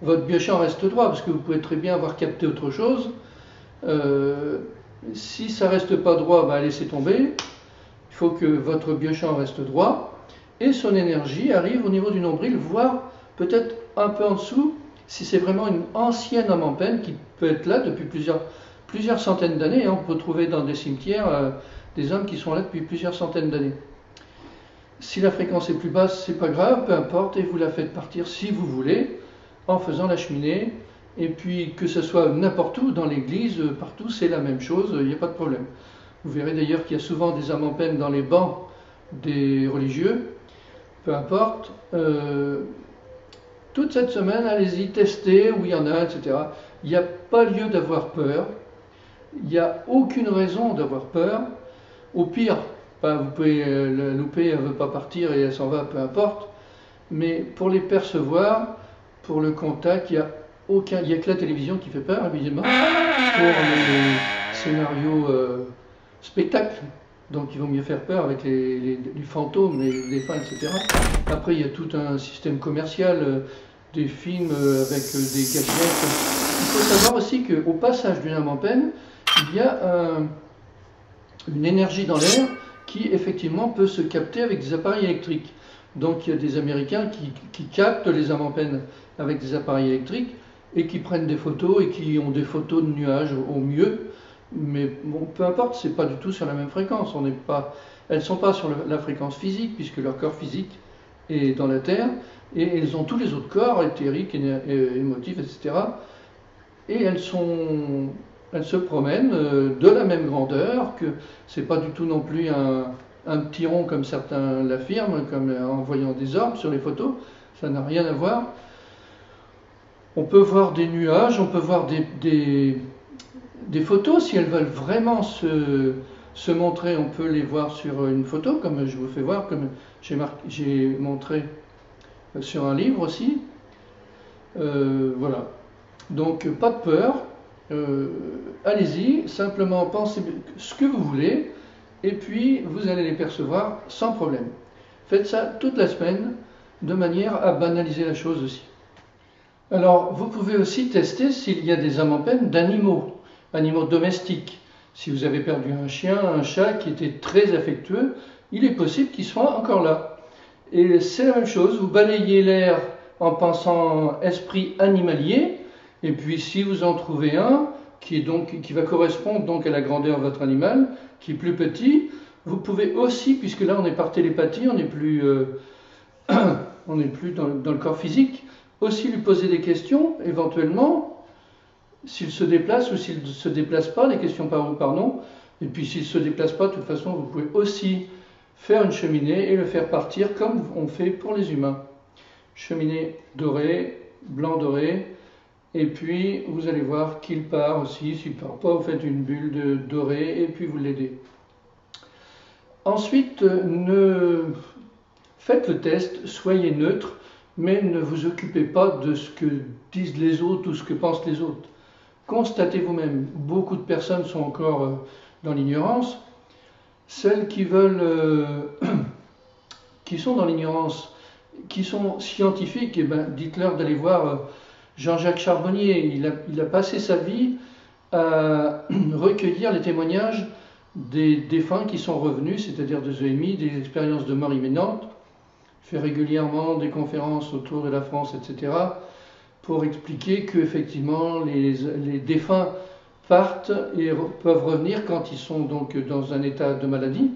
votre biochamp reste droit, parce que vous pouvez très bien avoir capté autre chose. Si ça ne reste pas droit, laissez tomber. Il faut que votre biochamp reste droit et son énergie arrive au niveau du nombril, voire peut-être un peu en dessous, si c'est vraiment une ancienne âme en peine qui peut être là depuis plusieurs centaines d'années. On peut trouver dans des cimetières des âmes qui sont là depuis plusieurs centaines d'années. Si la fréquence est plus basse, c'est pas grave, peu importe, et vous la faites partir si vous voulez, en faisant la cheminée. Et puis que ce soit n'importe où, dans l'église, partout, c'est la même chose, il n'y a pas de problème. Vous verrez d'ailleurs qu'il y a souvent des âmes en peine dans les bancs des religieux, peu importe. Toute cette semaine, allez-y, testez où il y en a, etc. Il n'y a pas lieu d'avoir peur, il n'y a aucune raison d'avoir peur. Au pire, vous pouvez la louper, elle ne veut pas partir et elle s'en va, peu importe. Mais pour les percevoir, pour le contact, il n'y a que la télévision qui fait peur, évidemment, pour les scénarios spectacles. Donc il vaut mieux faire peur avec les fantômes, les fins, etc. Après, il y a tout un système commercial, des films avec des gadgets. Il faut savoir aussi qu'au passage d'une âme en peine, il y a une énergie dans l'air qui effectivement peut se capter avec des appareils électriques. Donc il y a des Américains qui captent les âmes en peine avec des appareils électriques et qui prennent des photos et qui ont des photos de nuages au mieux. Mais bon, peu importe, c'est pas du tout sur la même fréquence. Elles ne sont pas sur la fréquence physique, puisque leur corps physique est dans la Terre, et elles ont tous les autres corps, éthériques, émotifs, etc. Et elles se promènent de la même grandeur, que c'est pas du tout non plus un petit rond comme certains l'affirment, comme en voyant des orbes sur les photos. Ça n'a rien à voir. On peut voir des nuages, on peut voir des photos, si elles veulent vraiment se montrer, on peut les voir sur une photo, comme je vous fais voir, comme j'ai montré sur un livre aussi. Voilà. Donc, pas de peur. Allez-y, simplement pensez ce que vous voulez, et puis vous allez les percevoir sans problème. Faites ça toute la semaine, de manière à banaliser la chose aussi. Alors, vous pouvez aussi tester s'il y a des âmes en peine d'animaux domestiques. Si vous avez perdu un chien, un chat qui était très affectueux, il est possible qu'il soit encore là. Et c'est la même chose, vous balayez l'air en pensant esprit animalier, et puis si vous en trouvez un qui va correspondre donc à la grandeur de votre animal, qui est plus petit, vous pouvez aussi, puisque là on est par télépathie, on n'est plus, dans le corps physique, aussi lui poser des questions, éventuellement, s'il se déplace ou s'il ne se déplace pas, les questions par oui, par non. Et puis s'il ne se déplace pas, de toute façon, vous pouvez aussi faire une cheminée et le faire partir comme on fait pour les humains. Cheminée dorée, blanc doré, et puis vous allez voir qu'il part aussi. S'il ne part pas, vous faites une bulle dorée et puis vous l'aidez. Ensuite, faites le test, soyez neutre, mais ne vous occupez pas de ce que disent les autres ou ce que pensent les autres. Constatez vous-même. Beaucoup de personnes sont encore dans l'ignorance. Celles qui veulent, qui sont dans l'ignorance, qui sont scientifiques, eh ben, dites-leur d'aller voir Jean-Jacques Charbonnier. Il a passé sa vie à recueillir les témoignages des défunts qui sont revenus, c'est-à-dire des EMI, des expériences de mort imminente. Il fait régulièrement des conférences autour de la France, etc., pour expliquer qu'effectivement les défunts partent et peuvent revenir quand ils sont donc dans un état de maladie.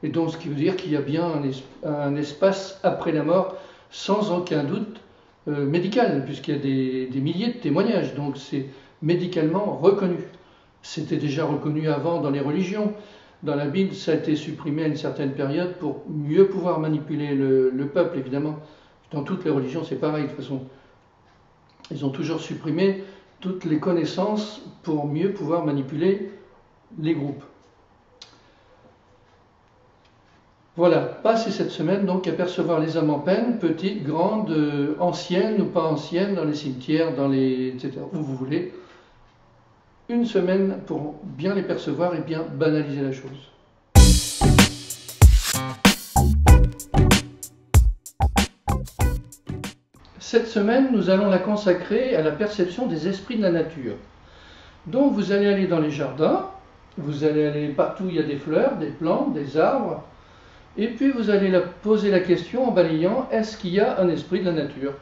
Et donc ce qui veut dire qu'il y a bien un espace après la mort, sans aucun doute médical, puisqu'il y a des milliers de témoignages, donc c'est médicalement reconnu. C'était déjà reconnu avant dans les religions. Dans la Bible, ça a été supprimé à une certaine période pour mieux pouvoir manipuler le peuple, évidemment. Dans toutes les religions, c'est pareil, de toute façon. Ils ont toujours supprimé toutes les connaissances pour mieux pouvoir manipuler les groupes. Voilà, passez cette semaine donc à percevoir les âmes en peine, petites, grandes, anciennes ou pas anciennes, dans les cimetières, etc., où vous voulez. Une semaine pour bien les percevoir et bien banaliser la chose. Cette semaine, nous allons la consacrer à la perception des esprits de la nature. Donc vous allez aller dans les jardins, vous allez aller partout où il y a des fleurs, des plantes, des arbres, et puis vous allez poser la question en balayant, est-ce qu'il y a un esprit de la nature ?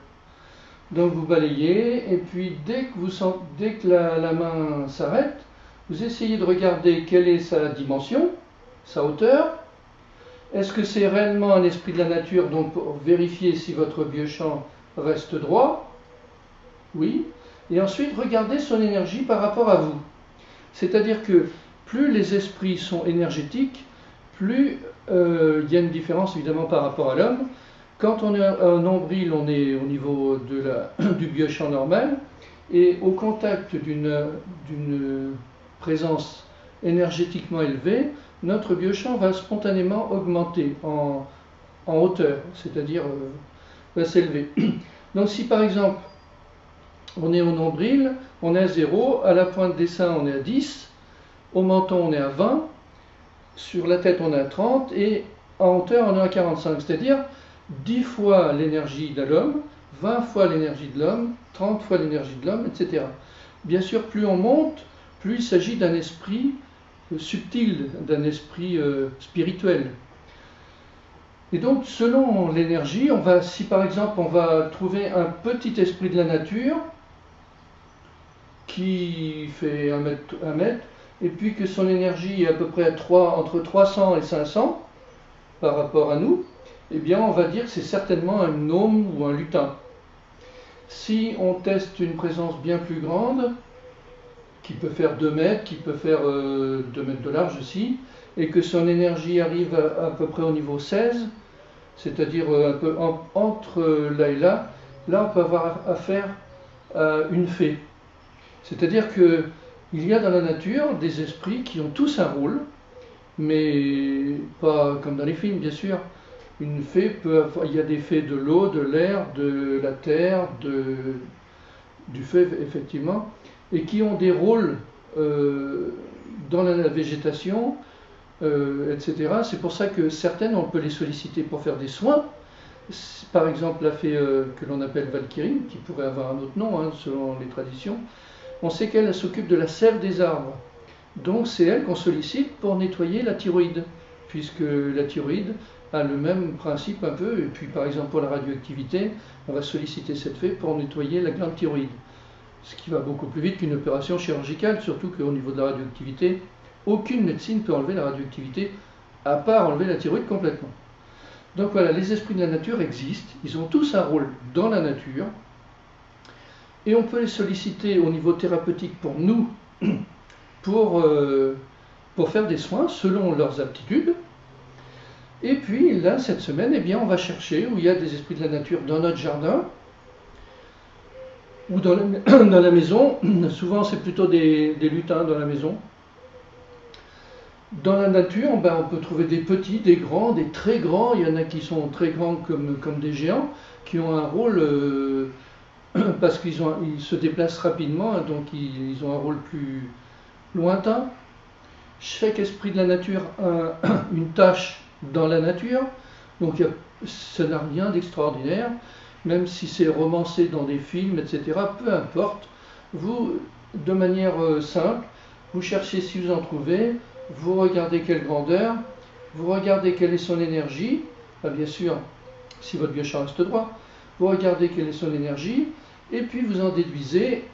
Donc vous balayez, et puis dès que la main s'arrête, vous essayez de regarder quelle est sa dimension, sa hauteur. Est-ce que c'est réellement un esprit de la nature, donc pour vérifier si votre biochamp reste droit? Oui. Et ensuite, regardez son énergie par rapport à vous. C'est-à-dire que plus les esprits sont énergétiques, plus il y a une différence évidemment par rapport à l'homme. Quand on est un nombril, on est au niveau du biochamp normal, et au contact d'une présence énergétiquement élevée, notre biochamp va spontanément augmenter en hauteur, c'est-à-dire va s'élever. Donc si par exemple on est au nombril, on est à 0, à la pointe des seins on est à 10, au menton on est à 20, sur la tête on est à 30 et en hauteur on est à 45, c'est-à-dire 10 fois l'énergie de l'homme, 20 fois l'énergie de l'homme, 30 fois l'énergie de l'homme, etc. Bien sûr, plus on monte, plus il s'agit d'un esprit subtil, d'un esprit spirituel. Et donc, selon l'énergie, si par exemple on va trouver un petit esprit de la nature qui fait 1 mètre, et puis que son énergie est à peu près entre 300 et 500 par rapport à nous, eh bien on va dire que c'est certainement un gnome ou un lutin. Si on teste une présence bien plus grande, qui peut faire 2 mètres, qui peut faire 2 mètres de large aussi, et que son énergie arrive à peu près au niveau 16, c'est-à-dire un peu entre là et là on peut avoir affaire à une fée. C'est-à-dire qu'il y a dans la nature des esprits qui ont tous un rôle, mais pas comme dans les films bien sûr. Une fée il y a des fées de l'eau, de l'air, de la terre, du feu effectivement, et qui ont des rôles dans la végétation, etc. C'est pour ça que certaines, on peut les solliciter pour faire des soins. Par exemple, la fée que l'on appelle Valkyrie, qui pourrait avoir un autre nom selon les traditions, on sait qu'elle s'occupe de la sève des arbres. Donc c'est elle qu'on sollicite pour nettoyer la thyroïde, puisque la thyroïde a le même principe un peu, et puis par exemple pour la radioactivité, on va solliciter cette fée pour nettoyer la glande thyroïde. Ce qui va beaucoup plus vite qu'une opération chirurgicale, surtout qu'au niveau de la radioactivité, aucune médecine ne peut enlever la radioactivité, à part enlever la thyroïde complètement. Donc voilà, les esprits de la nature existent, ils ont tous un rôle dans la nature, et on peut les solliciter au niveau thérapeutique pour nous, pour faire des soins selon leurs aptitudes. Et puis là, cette semaine, eh bien, on va chercher où il y a des esprits de la nature dans notre jardin, ou dans la maison. Souvent c'est plutôt des lutins dans la maison. Dans la nature, ben, on peut trouver des petits, des grands, des très grands. Il y en a qui sont très grands comme des géants, qui ont un rôle parce qu'ils se déplacent rapidement, donc ils ont un rôle plus lointain. Chaque esprit de la nature a une tâche dans la nature, donc ça n'a rien d'extraordinaire. Même si c'est romancé dans des films, etc., peu importe, vous, de manière simple, vous cherchez si vous en trouvez, vous regardez quelle grandeur, vous regardez quelle est son énergie, bien sûr, si votre biochamp reste droit, vous regardez quelle est son énergie, et puis vous en déduisez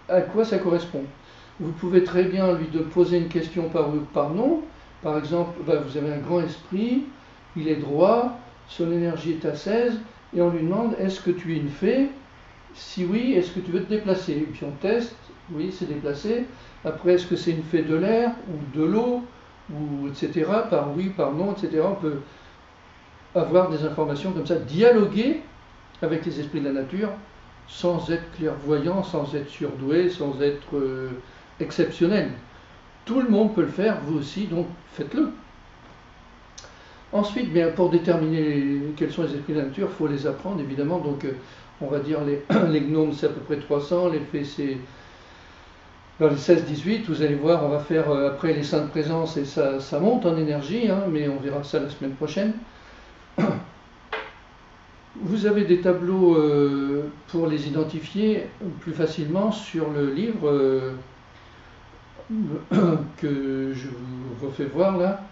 à quoi ça correspond. Vous pouvez très bien lui poser une question par oui ou par non. Par exemple, vous avez un grand esprit, il est droit, son énergie est à 16, et on lui demande, est-ce que tu es une fée? Si oui, est-ce que tu veux te déplacer? Et puis on teste, oui, c'est déplacé. Après, est-ce que c'est une fée de l'air ou de l'eau, ou etc. Par oui, par non, etc. On peut avoir des informations comme ça, dialoguer avec les esprits de la nature, sans être clairvoyant, sans être surdoué, sans être exceptionnel. Tout le monde peut le faire, vous aussi, donc faites-le. Ensuite, bien, pour déterminer quels sont les esprits de la nature, il faut les apprendre, évidemment. Donc, on va dire les gnomes, c'est à peu près 300, les fées, c'est dans les 16-18. Vous allez voir, on va faire après les saintes présences, et ça monte en énergie, hein, mais on verra ça la semaine prochaine. Vous avez des tableaux pour les identifier plus facilement sur le livre que je vous refais voir là.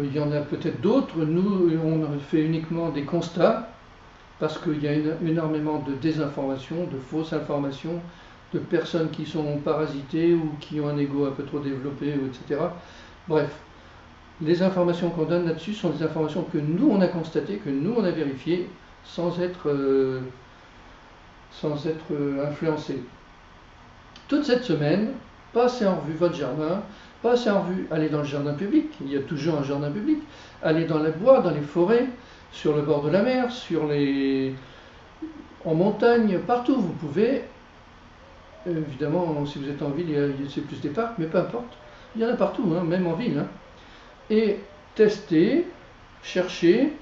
Il y en a peut-être d'autres. Nous, on fait uniquement des constats parce qu'il y a énormément de désinformation, de fausses informations, de personnes qui sont parasitées ou qui ont un ego un peu trop développé, etc. Bref, les informations qu'on donne là-dessus sont des informations que nous, on a constatées, que nous, on a vérifiées, sans être influencés. Toute cette semaine, passez en revue votre jardin, passez en revue, allez dans le jardin public, il y a toujours un jardin public, allez dans les bois, dans les forêts, sur le bord de la mer, en montagne, partout où vous pouvez. Évidemment, si vous êtes en ville, c'est plus des parcs, mais peu importe, il y en a partout, hein, même en ville. Hein. Et testez, cherchez,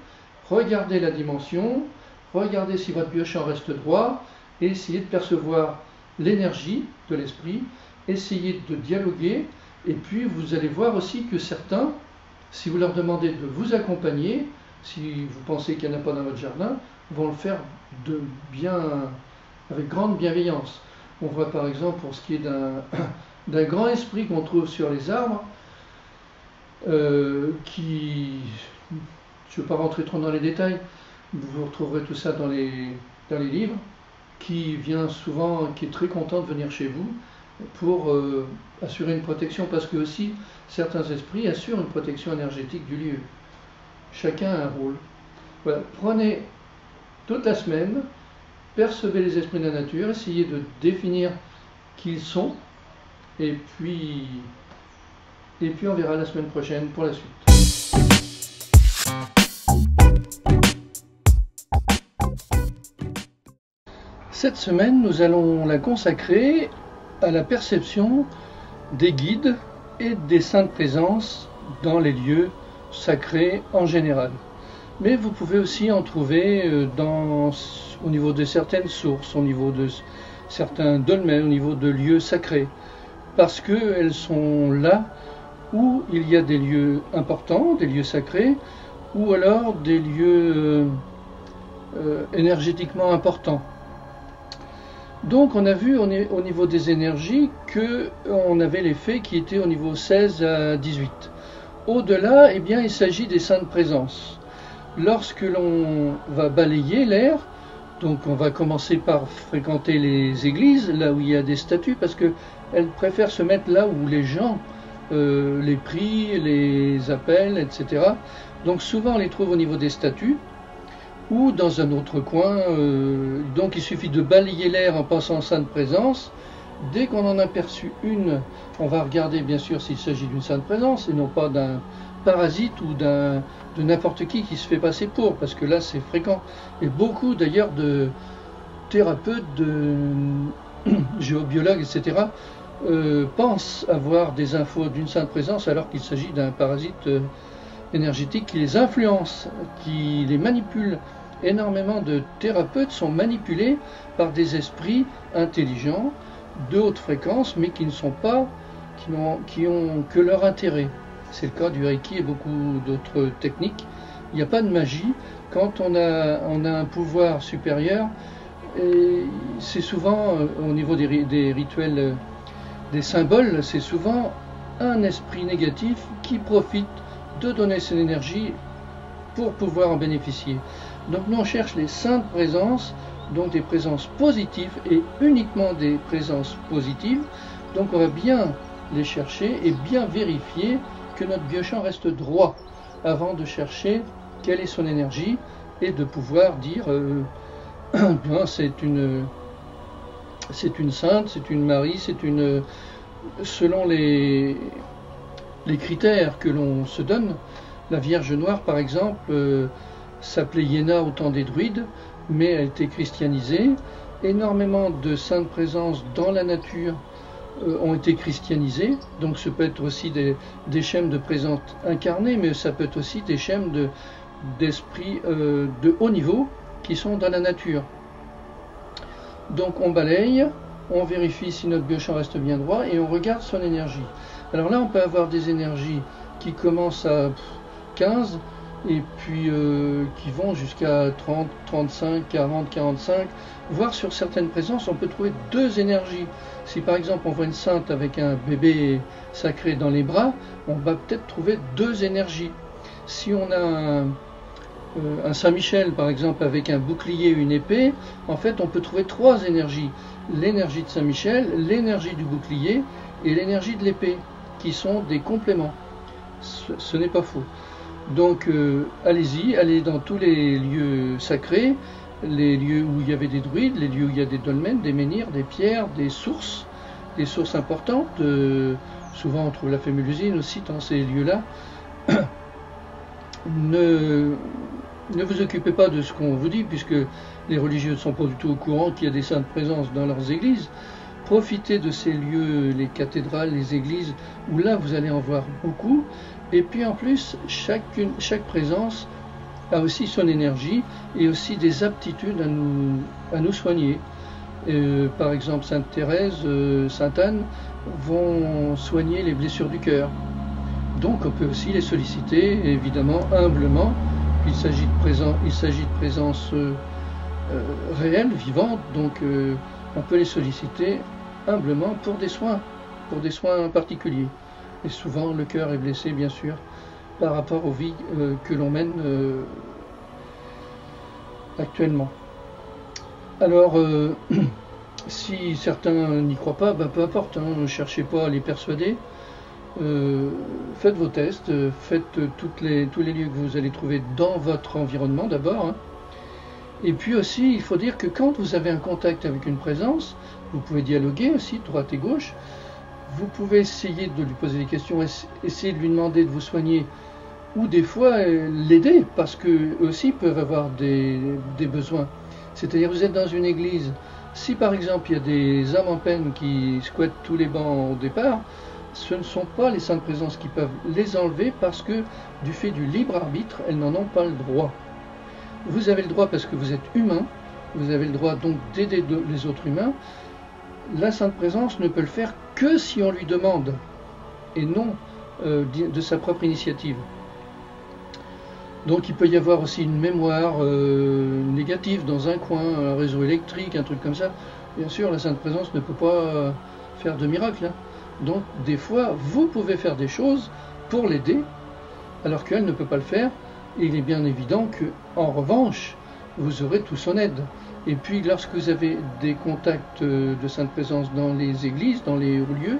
regardez la dimension, regardez si votre biochamp reste droit, et essayez de percevoir l'énergie de l'esprit, essayez de dialoguer, et puis vous allez voir aussi que certains, si vous leur demandez de vous accompagner, si vous pensez qu'il n'y en a pas dans votre jardin, vont le faire avec grande bienveillance. On voit par exemple pour ce qui est d'un grand esprit qu'on trouve sur les arbres, qui, je ne vais pas rentrer trop dans les détails, vous retrouverez tout ça dans les livres, qui vient souvent, qui est très content de venir chez vous pour assurer une protection, parce que aussi certains esprits assurent une protection énergétique du lieu. Chacun a un rôle. Voilà. Prenez toute la semaine, percevez les esprits de la nature, essayez de définir qui ils sont, et puis on verra la semaine prochaine pour la suite. Cette semaine, nous allons la consacrer à la perception des guides et des saintes présences dans les lieux sacrés en général. Mais vous pouvez aussi en trouver au niveau de certaines sources, au niveau de certains dolmens, au niveau de lieux sacrés, parce qu'elles sont là où il y a des lieux importants, des lieux sacrés, ou alors des lieux énergétiquement importants. Donc on a vu au niveau des énergies qu'on avait l'effet qui était au niveau 16 à 18. Au-delà, eh bien, il s'agit des saintes présences. Lorsque l'on va balayer l'air, donc on va commencer par fréquenter les églises, là où il y a des statues, parce qu'elles préfèrent se mettre là où les gens les prient, les appellent, etc. Donc souvent on les trouve au niveau des statues, ou dans un autre coin. Donc il suffit de balayer l'air en pensant sainte présence. Dès qu'on en aperçut une, on va regarder bien sûr s'il s'agit d'une sainte présence et non pas d'un parasite ou de n'importe qui se fait passer pour, parce que là c'est fréquent. Et beaucoup d'ailleurs de thérapeutes, de géobiologues, etc. Pensent avoir des infos d'une sainte présence alors qu'il s'agit d'un parasite énergétique qui les influence, qui les manipule. Énormément de thérapeutes sont manipulés par des esprits intelligents, de haute fréquence, mais qui ne sont pas, qui ont que leur intérêt. C'est le cas du Reiki et beaucoup d'autres techniques. Il n'y a pas de magie. Quand on a un pouvoir supérieur, c'est souvent au niveau des rituels, des symboles, c'est souvent un esprit négatif qui profite de donner son énergie pour pouvoir en bénéficier. Donc nous on cherche les saintes présences, donc des présences positives et uniquement des présences positives. Donc on va bien les chercher et bien vérifier que notre biochamp reste droit avant de chercher quelle est son énergie et de pouvoir dire c'est une sainte, c'est une Marie, c'est une... Selon les critères que l'on se donne, la Vierge Noire par exemple s'appelait Iéna au temps des druides, mais elle a été christianisée. Énormément de saintes présences dans la nature ont été christianisées, donc ce peut être aussi des schèmes de présence incarnées, mais ça peut être aussi des schèmes d'esprits de haut niveau qui sont dans la nature. Donc on balaye, on vérifie si notre biochamp reste bien droit et on regarde son énergie. Alors là on peut avoir des énergies qui commencent à 15 et puis qui vont jusqu'à 30, 35, 40, 45, voire sur certaines présences on peut trouver deux énergies. Si par exemple on voit une sainte avec un bébé sacré dans les bras, on va peut-être trouver deux énergies. Si on a un Saint-Michel par exemple avec un bouclier et une épée, en fait on peut trouver trois énergies. L'énergie de Saint-Michel, l'énergie du bouclier et l'énergie de l'épée, qui sont des compléments. Ce n'est pas faux. Donc allez-y, allez dans tous les lieux sacrés, les lieux où il y avait des druides, les lieux où il y a des dolmens, des menhirs, des pierres, des sources importantes. Souvent on trouve la Fémélusine aussi dans ces lieux-là. Ne vous occupez pas de ce qu'on vous dit, puisque les religieux ne sont pas du tout au courant qu'il y a des saintes présences dans leurs églises. Profitez de ces lieux, les cathédrales, les églises, où là vous allez en voir beaucoup. Et puis en plus, chaque présence a aussi son énergie et aussi des aptitudes à nous soigner. Par exemple, Sainte Thérèse, Sainte Anne vont soigner les blessures du cœur. Donc on peut aussi les solliciter, évidemment, humblement. Il s'agit de présence réelle, vivante, donc on peut les solliciter humblement pour des soins particuliers. Et souvent le cœur est blessé, bien sûr, par rapport aux vies que l'on mène actuellement. Alors, si certains n'y croient pas, peu importe, ne cherchez pas à les persuader. Faites vos tests, faites tous les lieux que vous allez trouver dans votre environnement d'abord. Et puis aussi, il faut dire que quand vous avez un contact avec une présence, vous pouvez dialoguer aussi, droite et gauche. Vous pouvez essayer de lui poser des questions, essayer de lui demander de vous soigner, ou des fois l'aider, parce qu'eux aussi peuvent avoir des besoins. C'est-à-dire, vous êtes dans une église, si par exemple il y a des âmes en peine qui squattent tous les bancs au départ, ce ne sont pas les saintes présences qui peuvent les enlever, parce que du fait du libre arbitre, elles n'en ont pas le droit. Vous avez le droit parce que vous êtes humain, vous avez le droit donc d'aider les autres humains. La sainte présence ne peut le faire que si on lui demande, et non de sa propre initiative. Donc il peut y avoir aussi une mémoire négative dans un coin, un réseau électrique, un truc comme ça. Bien sûr, la Sainte Présence ne peut pas faire de miracle, hein. Donc des fois, vous pouvez faire des choses pour l'aider, alors qu'elle ne peut pas le faire. Et il est bien évident que, en revanche, vous aurez tout son aide. Et puis, lorsque vous avez des contacts de Sainte Présence dans les églises, dans les hauts lieux,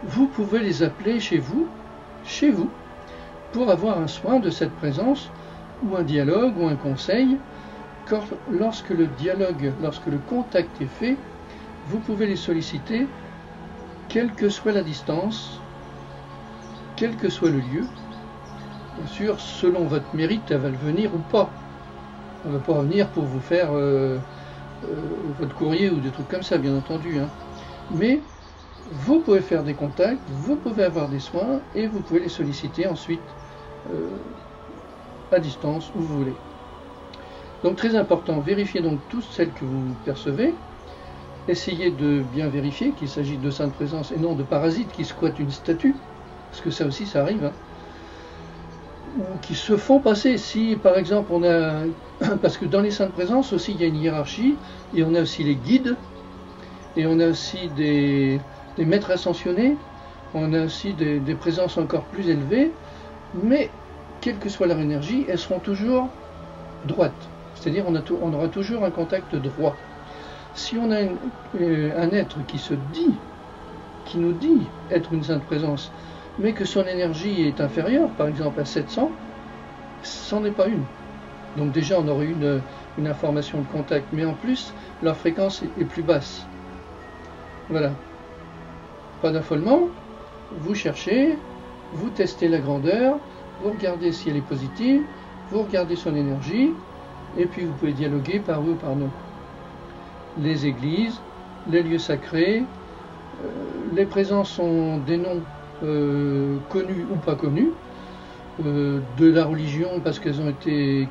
vous pouvez les appeler chez vous, pour avoir un soin de cette présence, ou un dialogue, ou un conseil. Lorsque le dialogue, lorsque le contact est fait, vous pouvez les solliciter, quelle que soit la distance, quel que soit le lieu. Bien sûr, selon votre mérite, elle va venir ou pas. Elle ne va pas venir pour vous faire votre courrier ou des trucs comme ça, bien entendu, hein. Mais vous pouvez faire des contacts, vous pouvez avoir des soins et vous pouvez les solliciter ensuite à distance, où vous voulez. Donc très important, vérifiez donc toutes celles que vous percevez. Essayez de bien vérifier qu'il s'agit de Sainte Présence et non de parasites qui squattent une statue, parce que ça aussi ça arrive, hein. Ou qui se font passer. Si par exemple on a, parce que dans les Saintes Présences aussi il y a une hiérarchie, et on a aussi les guides, et on a aussi des maîtres ascensionnés, on a aussi des présences encore plus élevées, mais quelle que soit leur énergie, elles seront toujours droites. C'est-à-dire on aura toujours un contact droit. Si on a un être qui nous dit être une Sainte Présence, mais que son énergie est inférieure, par exemple à 700, c'en est pas une. Donc déjà on aurait une information de contact, mais en plus leur fréquence est plus basse. Voilà. Pas d'affolement, vous cherchez, vous testez la grandeur, vous regardez si elle est positive, vous regardez son énergie, et puis vous pouvez dialoguer par oui ou par non. Les églises, les lieux sacrés, les présences ont des noms connus ou pas connus, de la religion parce qu'elles ont été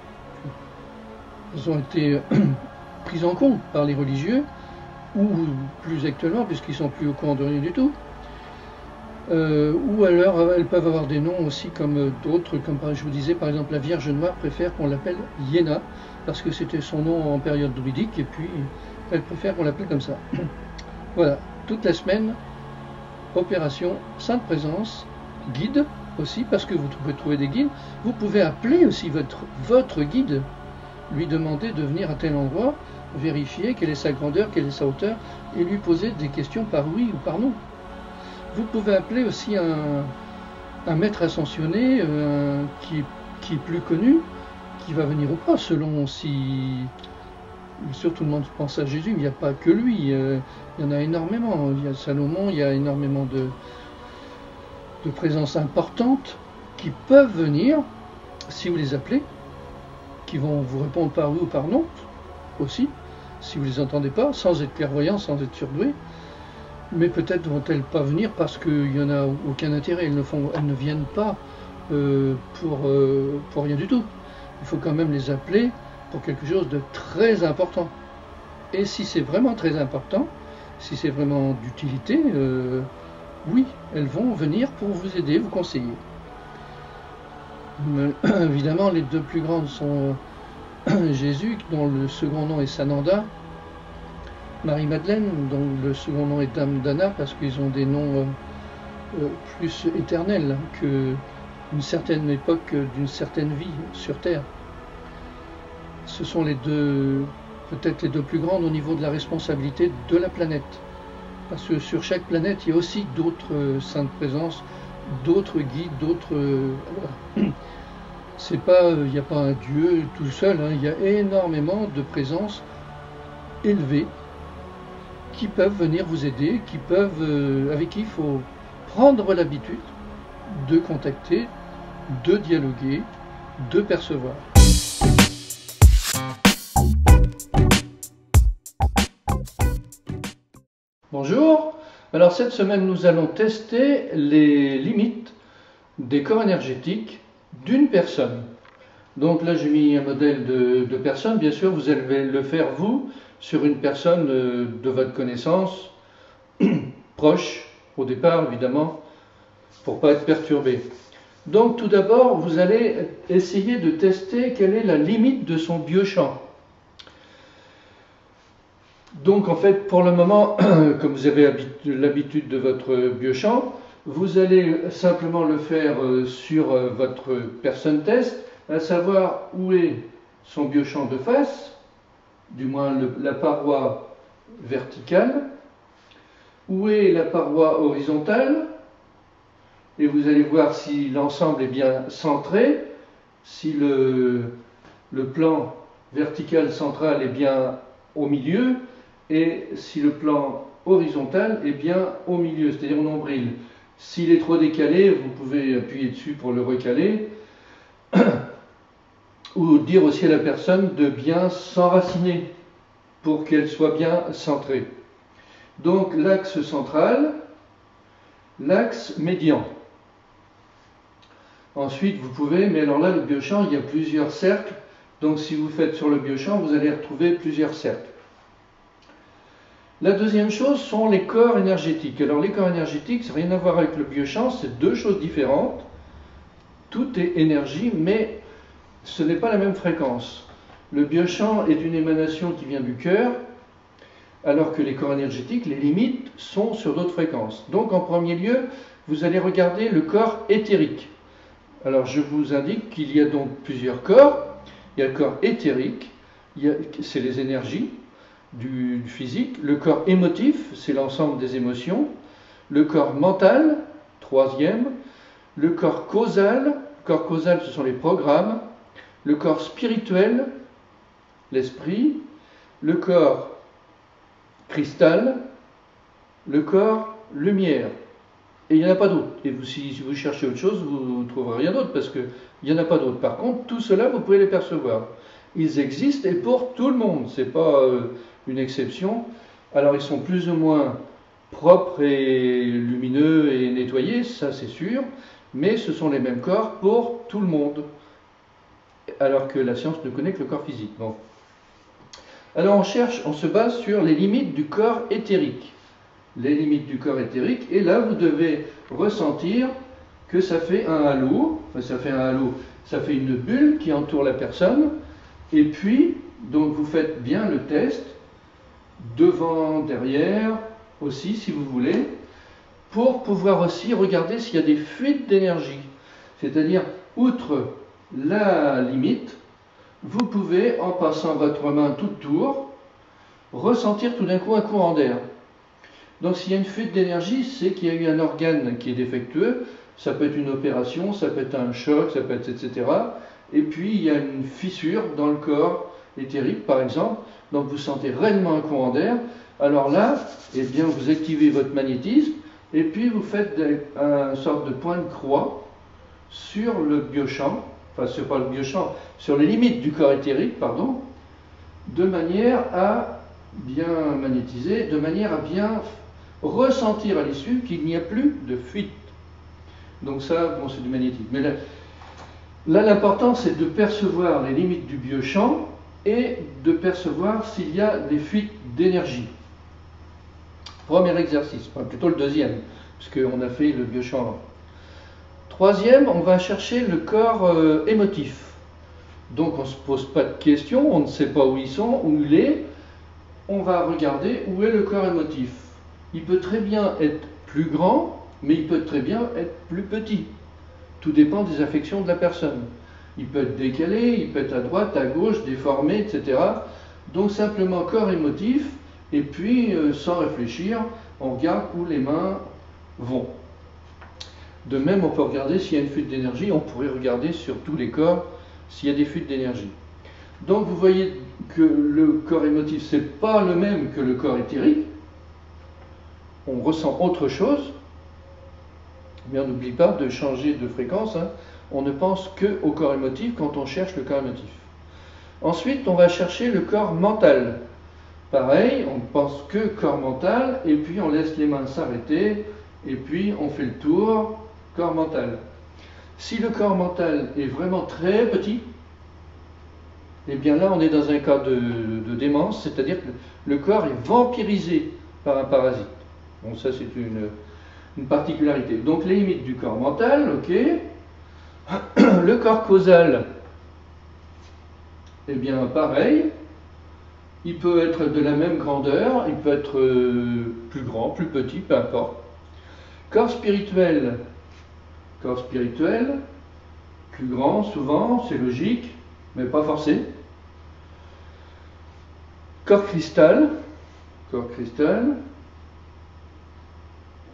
prises en compte par les religieux, ou plus actuellement puisqu'ils ne sont plus au courant de rien du tout, ou alors elles peuvent avoir des noms aussi comme d'autres, comme je vous disais par exemple la Vierge Noire préfère qu'on l'appelle Iéna, parce que c'était son nom en période druidique, et puis elle préfère qu'on l'appelle comme ça. Voilà, toute la semaine, opération Sainte Présence, guide aussi, parce que vous pouvez trouver des guides. Vous pouvez appeler aussi votre guide, lui demander de venir à tel endroit, vérifier quelle est sa grandeur, quelle est sa hauteur, et lui poser des questions par oui ou par non. Vous pouvez appeler aussi un maître ascensionné qui est plus connu, qui va venir ou pas, selon si... Bien sûr, tout le monde pense à Jésus, mais il n'y a pas que lui, il y en a énormément. Il y a Salomon, il y a énormément de présences importantes qui peuvent venir, si vous les appelez, qui vont vous répondre par oui ou par non, aussi, si vous ne les entendez pas, sans être clairvoyant, sans être surdoué. Mais peut-être vont-elles pas venir parce qu'il n'y en a aucun intérêt, elles ne viennent pas pour rien du tout. Il faut quand même les appeler pour quelque chose de très important. Et si c'est vraiment très important, si c'est vraiment d'utilité, oui, elles vont venir pour vous aider, vous conseiller. Mais, évidemment, les deux plus grandes sont Jésus, dont le second nom est Sananda, Marie-Madeleine, dont le second nom est Dame d'Anna, parce qu'ils ont des noms plus éternels qu'une certaine époque, d'une certaine vie sur Terre. Ce sont peut-être les deux plus grandes au niveau de la responsabilité de la planète. Parce que sur chaque planète, il y a aussi d'autres saintes présences, d'autres guides, d'autres... c'est pas, il n'y a pas un Dieu tout seul, hein, il y a énormément de présences élevées qui peuvent venir vous aider, avec qui il faut prendre l'habitude de contacter, de dialoguer, de percevoir. Bonjour, alors cette semaine nous allons tester les limites des corps énergétiques d'une personne. Donc là j'ai mis un modèle de personne, bien sûr vous allez le faire vous sur une personne de votre connaissance, proche au départ évidemment, pour ne pas être perturbé. Donc tout d'abord, vous allez essayer de tester quelle est la limite de son biochamp. Donc en fait, pour le moment, comme vous avez l'habitude de votre biochamp, vous allez simplement le faire sur votre personne test, à savoir où est son biochamp de face, du moins la paroi verticale, où est la paroi horizontale, et vous allez voir si l'ensemble est bien centré, si le plan vertical central est bien au milieu, et si le plan horizontal est bien au milieu, c'est-à-dire au nombril. S'il est trop décalé, vous pouvez appuyer dessus pour le recaler, ou dire aussi à la personne de bien s'enraciner pour qu'elle soit bien centrée. Donc l'axe central, l'axe médian. Ensuite, vous pouvez, mais alors là, le biochamp, il y a plusieurs cercles. Donc si vous faites sur le biochamp, vous allez retrouver plusieurs cercles. La deuxième chose sont les corps énergétiques. Alors les corps énergétiques, ça n'a rien à voir avec le biochamp, c'est deux choses différentes. Tout est énergie, mais ce n'est pas la même fréquence. Le biochamp est une émanation qui vient du cœur, alors que les corps énergétiques, les limites sont sur d'autres fréquences. Donc en premier lieu, vous allez regarder le corps éthérique. Alors je vous indique qu'il y a donc plusieurs corps. Il y a le corps éthérique, c'est les énergies du physique. Le corps émotif, c'est l'ensemble des émotions. Le corps mental, troisième. Le corps causal, ce sont les programmes. Le corps spirituel, l'esprit. Le corps cristal. Le corps lumière. Et il n'y en a pas d'autre. Et si vous cherchez autre chose, vous ne trouverez rien d'autre, parce qu'il n'y en a pas d'autre. Par contre, tout cela, vous pouvez les percevoir. Ils existent, et pour tout le monde. Ce n'est pas une exception. Alors, ils sont plus ou moins propres et lumineux et nettoyés, ça c'est sûr, mais ce sont les mêmes corps pour tout le monde. Alors que la science ne connaît que le corps physique. Bon. Alors, on se base sur les limites du corps éthérique. Les limites du corps éthérique, et là vous devez ressentir que ça fait un halo, ça fait une bulle qui entoure la personne, et puis donc vous faites bien le test, devant, derrière, aussi si vous voulez, pour pouvoir aussi regarder s'il y a des fuites d'énergie. C'est-à-dire, outre la limite, vous pouvez, en passant votre main tout autour, ressentir tout d'un coup un courant d'air. Donc s'il y a une fuite d'énergie, c'est qu'il y a eu un organe qui est défectueux, ça peut être une opération, ça peut être un choc, ça peut être etc. Et puis il y a une fissure dans le corps éthérique par exemple, donc vous sentez réellement un courant d'air. Alors là, eh bien, vous activez votre magnétisme, et puis vous faites une sorte de point de croix sur le biochamp, enfin sur pas le biochamp, sur les limites du corps éthérique, pardon, de manière à bien magnétiser, de manière à bien ressentir à l'issue qu'il n'y a plus de fuite. Donc ça, bon, c'est du magnétisme. Mais là, l'important, c'est de percevoir les limites du biochamp et de percevoir s'il y a des fuites d'énergie. Premier exercice, enfin, plutôt le deuxième, puisqu'on a fait le biochamp. Troisième, on va chercher le corps émotif. Donc on ne se pose pas de questions, on ne sait pas où ils sont, où il est. On va regarder où est le corps émotif. Il peut très bien être plus grand, mais il peut très bien être plus petit. Tout dépend des affections de la personne. Il peut être décalé, il peut être à droite, à gauche, déformé, etc. Donc simplement corps émotif, et puis sans réfléchir, on regarde où les mains vont. De même, on peut regarder s'il y a une fuite d'énergie, on pourrait regarder sur tous les corps s'il y a des fuites d'énergie. Donc vous voyez que le corps émotif, ce n'est pas le même que le corps éthérique. On ressent autre chose, mais on n'oublie pas de changer de fréquence. Hein. On ne pense qu'au corps émotif quand on cherche le corps émotif. Ensuite, on va chercher le corps mental. Pareil, on ne pense que corps mental, et puis on laisse les mains s'arrêter, et puis on fait le tour, corps mental. Si le corps mental est vraiment très petit, eh bien là, on est dans un cas de démence, c'est-à-dire que le corps est vampirisé par un parasite. Bon, ça, c'est une particularité. Donc, les limites du corps mental, ok. Le corps causal, eh bien pareil, il peut être de la même grandeur, il peut être plus grand, plus petit, peu importe. Corps spirituel, plus grand souvent, c'est logique, mais pas forcé. Corps cristal,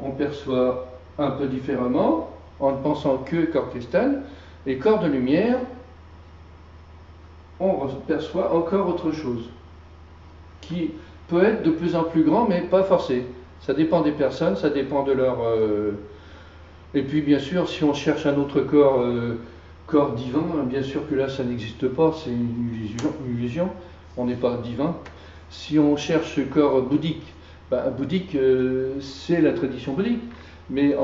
on perçoit un peu différemment en ne pensant que corps cristal, et corps de lumière, on perçoit encore autre chose, qui peut être de plus en plus grand, mais pas forcé. Ça dépend des personnes, ça dépend de leur... Et puis bien sûr, si on cherche un autre corps divin, bien sûr que là ça n'existe pas, c'est une illusion, on n'est pas divin. Si on cherche ce corps bouddhique, bouddhique c'est la tradition bouddhique, mais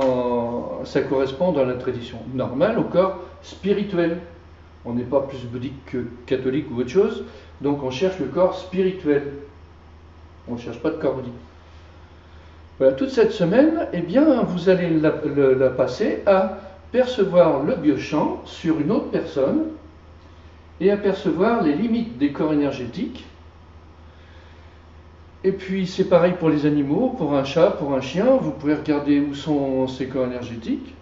ça correspond dans la tradition normale au corps spirituel. On n'est pas plus bouddhique que catholique ou autre chose, donc on cherche le corps spirituel. On ne cherche pas de corps bouddhique. Voilà, toute cette semaine, eh bien, vous allez la passer à percevoir le biochamp sur une autre personne et à percevoir les limites des corps énergétiques. Et puis c'est pareil pour les animaux, pour un chat, pour un chien, vous pouvez regarder où sont ces corps énergétiques.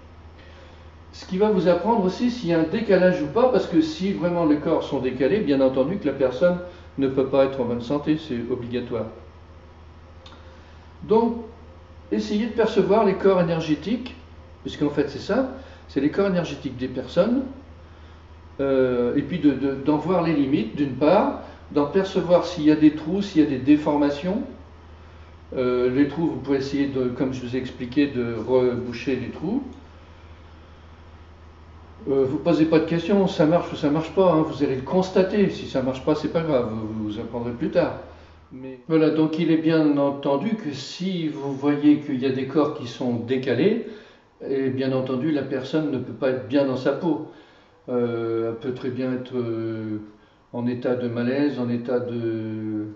Ce qui va vous apprendre aussi s'il y a un décalage ou pas, parce que si vraiment les corps sont décalés, bien entendu que la personne ne peut pas être en bonne santé, c'est obligatoire. Donc, essayez de percevoir les corps énergétiques, puisqu'en fait c'est ça, c'est les corps énergétiques des personnes, et puis d'en voir les limites d'une part, d'en percevoir s'il y a des trous, s'il y a des déformations. Les trous, vous pouvez essayer, comme je vous ai expliqué, de reboucher les trous. Vous ne posez pas de questions, ça marche ou ça ne marche pas, hein, vous allez le constater. Si ça ne marche pas, c'est pas grave, vous apprendrez plus tard. Mais voilà, donc il est bien entendu que si vous voyez qu'il y a des corps qui sont décalés, et bien entendu la personne ne peut pas être bien dans sa peau. Elle peut très bien être en état de malaise, en état de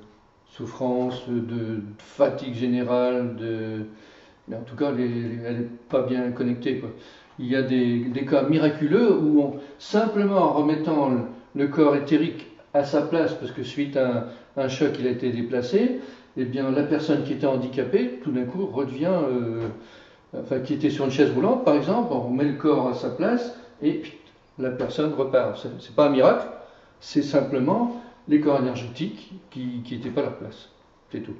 souffrance, de fatigue générale, mais en tout cas elle n'est pas bien connectée, quoi. Il y a des cas miraculeux où simplement en remettant le corps éthérique à sa place, parce que suite à un choc il a été déplacé, eh bien la personne qui était handicapée tout d'un coup redevient, enfin qui était sur une chaise roulante par exemple, on met le corps à sa place et la personne repart. C'est pas un miracle, c'est simplement les corps énergétiques qui n'étaient pas à leur place, c'est tout.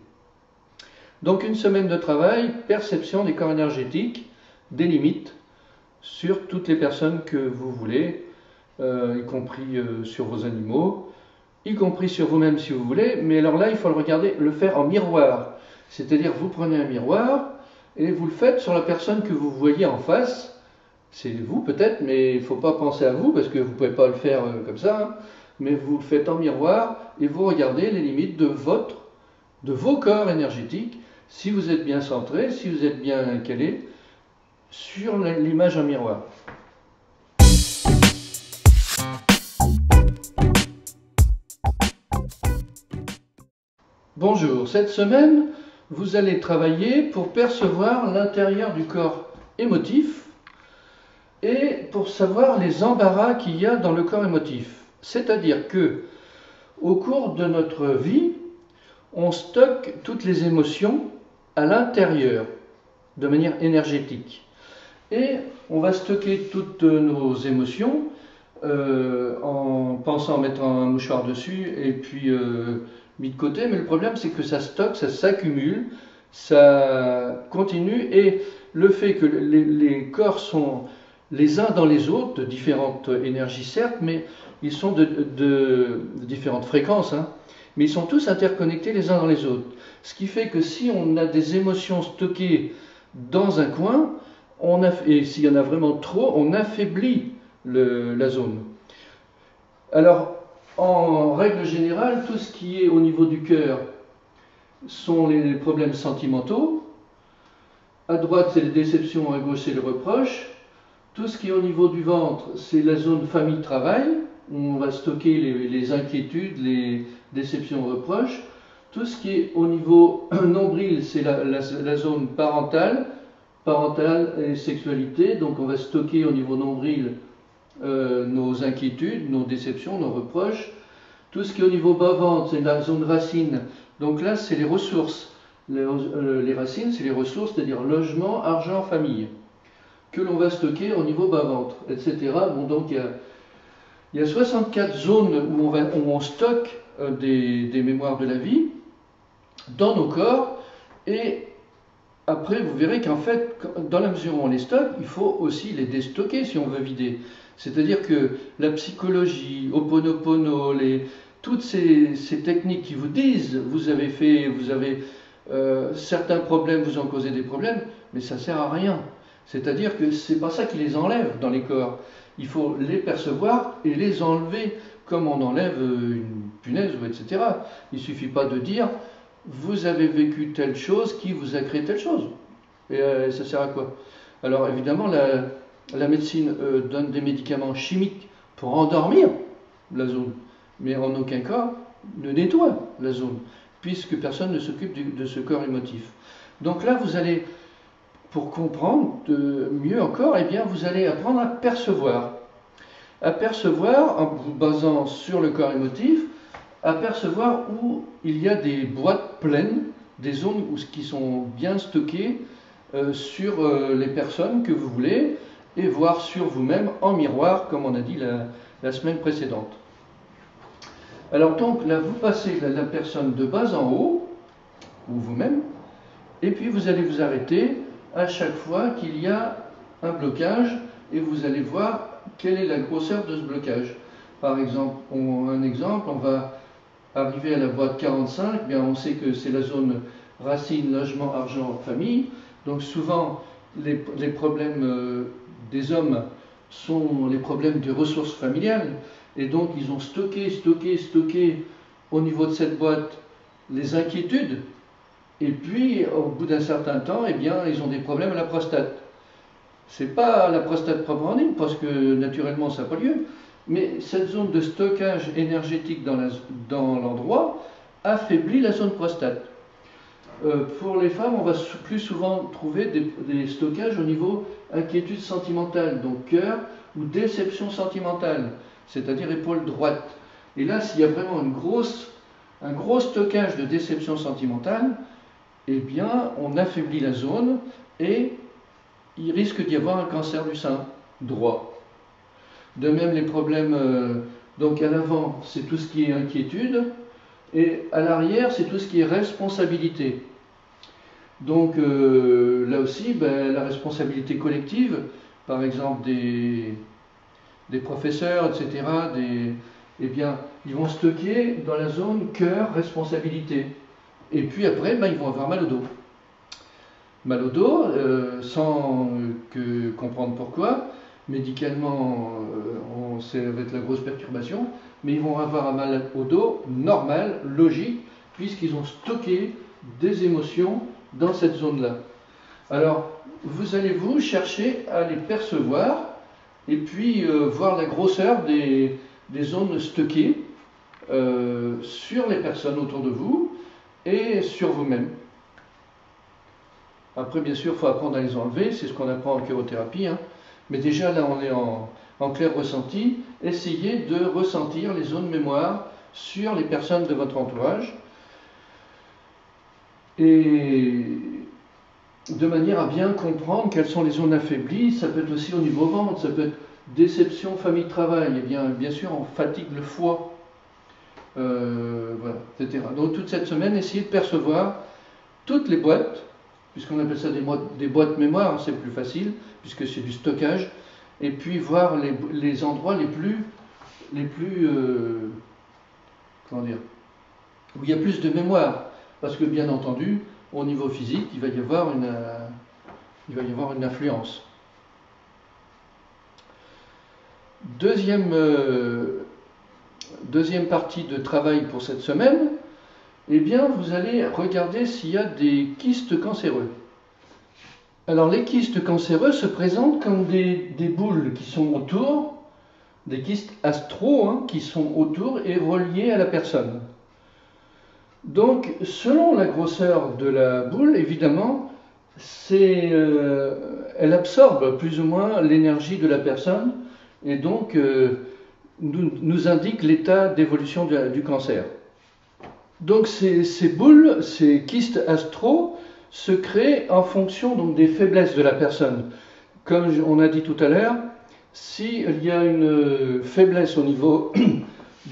Donc une semaine de travail, perception des corps énergétiques, des limites sur toutes les personnes que vous voulez, y compris sur vos animaux, y compris sur vous-même si vous voulez, mais alors là il faut le faire en miroir, c'est-à-dire vous prenez un miroir et vous le faites sur la personne que vous voyez en face. C'est vous peut-être, mais il ne faut pas penser à vous parce que vous ne pouvez pas le faire comme ça, hein, mais vous le faites en miroir et vous regardez les limites de vos corps énergétiques, si vous êtes bien centré, si vous êtes bien calé sur l'image en miroir. Bonjour, cette semaine, vous allez travailler pour percevoir l'intérieur du corps émotif et pour savoir les embarras qu'il y a dans le corps émotif. C'est-à-dire que, au cours de notre vie, on stocke toutes les émotions à l'intérieur, de manière énergétique. Et on va stocker toutes nos émotions en pensant mettre un mouchoir dessus et puis mis de côté, mais le problème c'est que ça stocke, ça s'accumule, ça continue, et le fait que les corps sont les uns dans les autres, de différentes énergies certes, mais ils sont de différentes fréquences, hein, mais ils sont tous interconnectés les uns dans les autres. Ce qui fait que si on a des émotions stockées dans un coin, et s'il y en a vraiment trop, on affaiblit la zone. Alors, en règle générale, tout ce qui est au niveau du cœur sont les problèmes sentimentaux. À droite, c'est les déceptions, à gauche, c'est le reproche. Tout ce qui est au niveau du ventre, c'est la zone famille-travail, où on va stocker les inquiétudes, les déceptions, reproches. Tout ce qui est au niveau nombril, c'est la zone parentale et sexualité. Donc on va stocker au niveau nombril nos inquiétudes, nos déceptions, nos reproches. Tout ce qui est au niveau bas-ventre, c'est la zone racine. Donc là, c'est les ressources. Les racines, c'est les ressources, c'est-à-dire logement, argent, famille, que l'on va stocker au niveau bas-ventre, etc. Bon, donc il y a 64 zones où on stocke des mémoires de la vie dans nos corps. Et après, vous verrez qu'en fait, dans la mesure où on les stocke, il faut aussi les déstocker si on veut vider. C'est-à-dire que la psychologie, Ho'oponopono, toutes ces techniques qui vous disent, vous avez certains problèmes, vous en causez des problèmes, mais ça ne sert à rien. C'est-à-dire que c'est pas ça qui les enlève dans les corps. Il faut les percevoir et les enlever, comme on enlève une punaise, etc. Il ne suffit pas de dire, vous avez vécu telle chose qui vous a créé telle chose. Et ça sert à quoi? Alors évidemment, la médecine donne des médicaments chimiques pour endormir la zone, mais en aucun cas ne nettoie la zone, puisque personne ne s'occupe de ce corps émotif. Donc là, vous allez, pour comprendre mieux encore, eh bien, vous allez apprendre à percevoir. À percevoir, en vous basant sur le corps émotif, à percevoir où il y a des boîtes pleines, des zones qui sont bien stockées sur les personnes que vous voulez, et voir sur vous-même en miroir, comme on a dit la semaine précédente. Alors donc là, vous passez la personne de bas en haut, ou vous-même, et puis vous allez vous arrêter à chaque fois qu'il y a un blocage, et vous allez voir quelle est la grosseur de ce blocage. Par exemple, on va arriver à la boîte 45, bien on sait que c'est la zone racine, logement, argent, famille. Donc souvent, les problèmes des hommes sont les problèmes de ressources familiales, et donc ils ont stocké au niveau de cette boîte les inquiétudes, et puis au bout d'un certain temps, eh bien, ils ont des problèmes à la prostate. C'est pas la prostate proprement dite, parce que naturellement ça n'a pas lieu, mais cette zone de stockage énergétique dans l'endroit affaiblit la zone prostate. Pour les femmes, on va plus souvent trouver des stockages au niveau inquiétude sentimentale, donc cœur, ou déception sentimentale, c'est-à-dire épaule droite. Et là, s'il y a vraiment un gros stockage de déception sentimentale, eh bien, on affaiblit la zone et il risque d'y avoir un cancer du sein droit. De même, les problèmes, donc à l'avant, c'est tout ce qui est inquiétude, et à l'arrière, c'est tout ce qui est responsabilité. Donc là aussi, la responsabilité collective, par exemple des professeurs, etc., eh bien, ils vont stocker dans la zone cœur, responsabilité. Et puis après, ils vont avoir mal au dos. Mal au dos, sans comprendre pourquoi. Médicalement, ça va être la grosse perturbation, mais ils vont avoir un mal au dos normal, logique, puisqu'ils ont stocké des émotions dans cette zone-là. Alors, vous allez vous chercher à les percevoir, et puis voir la grosseur des zones stockées sur les personnes autour de vous et sur vous-même. Après, bien sûr, il faut apprendre à les enlever, c'est ce qu'on apprend en chirothérapie, hein. Mais déjà, là, on est en clair ressenti. Essayez de ressentir les zones mémoire sur les personnes de votre entourage, et de manière à bien comprendre quelles sont les zones affaiblies. Ça peut être aussi au niveau ventre, ça peut être déception, famille, travail. Et bien sûr, on fatigue le foie, voilà, etc. Donc toute cette semaine, essayez de percevoir toutes les boîtes, puisqu'on appelle ça des boîtes mémoire, c'est plus facile, puisque c'est du stockage, et puis voir les endroits les plus comment dire, où il y a plus de mémoire. Parce que bien entendu, au niveau physique, il va y avoir une influence. Deuxième partie de travail pour cette semaine, eh bien, vous allez regarder s'il y a des kystes cancéreux. Alors, les kystes cancéreux se présentent comme des boules qui sont autour, des kystes astraux, hein, qui sont autour et reliés à la personne. Donc, selon la grosseur de la boule, évidemment, elle absorbe plus ou moins l'énergie de la personne, et donc nous indique l'état d'évolution du cancer. Donc ces boules, ces kystes astraux, se créent en fonction donc, des faiblesses de la personne. Comme on a dit tout à l'heure, s'il y a une faiblesse au niveau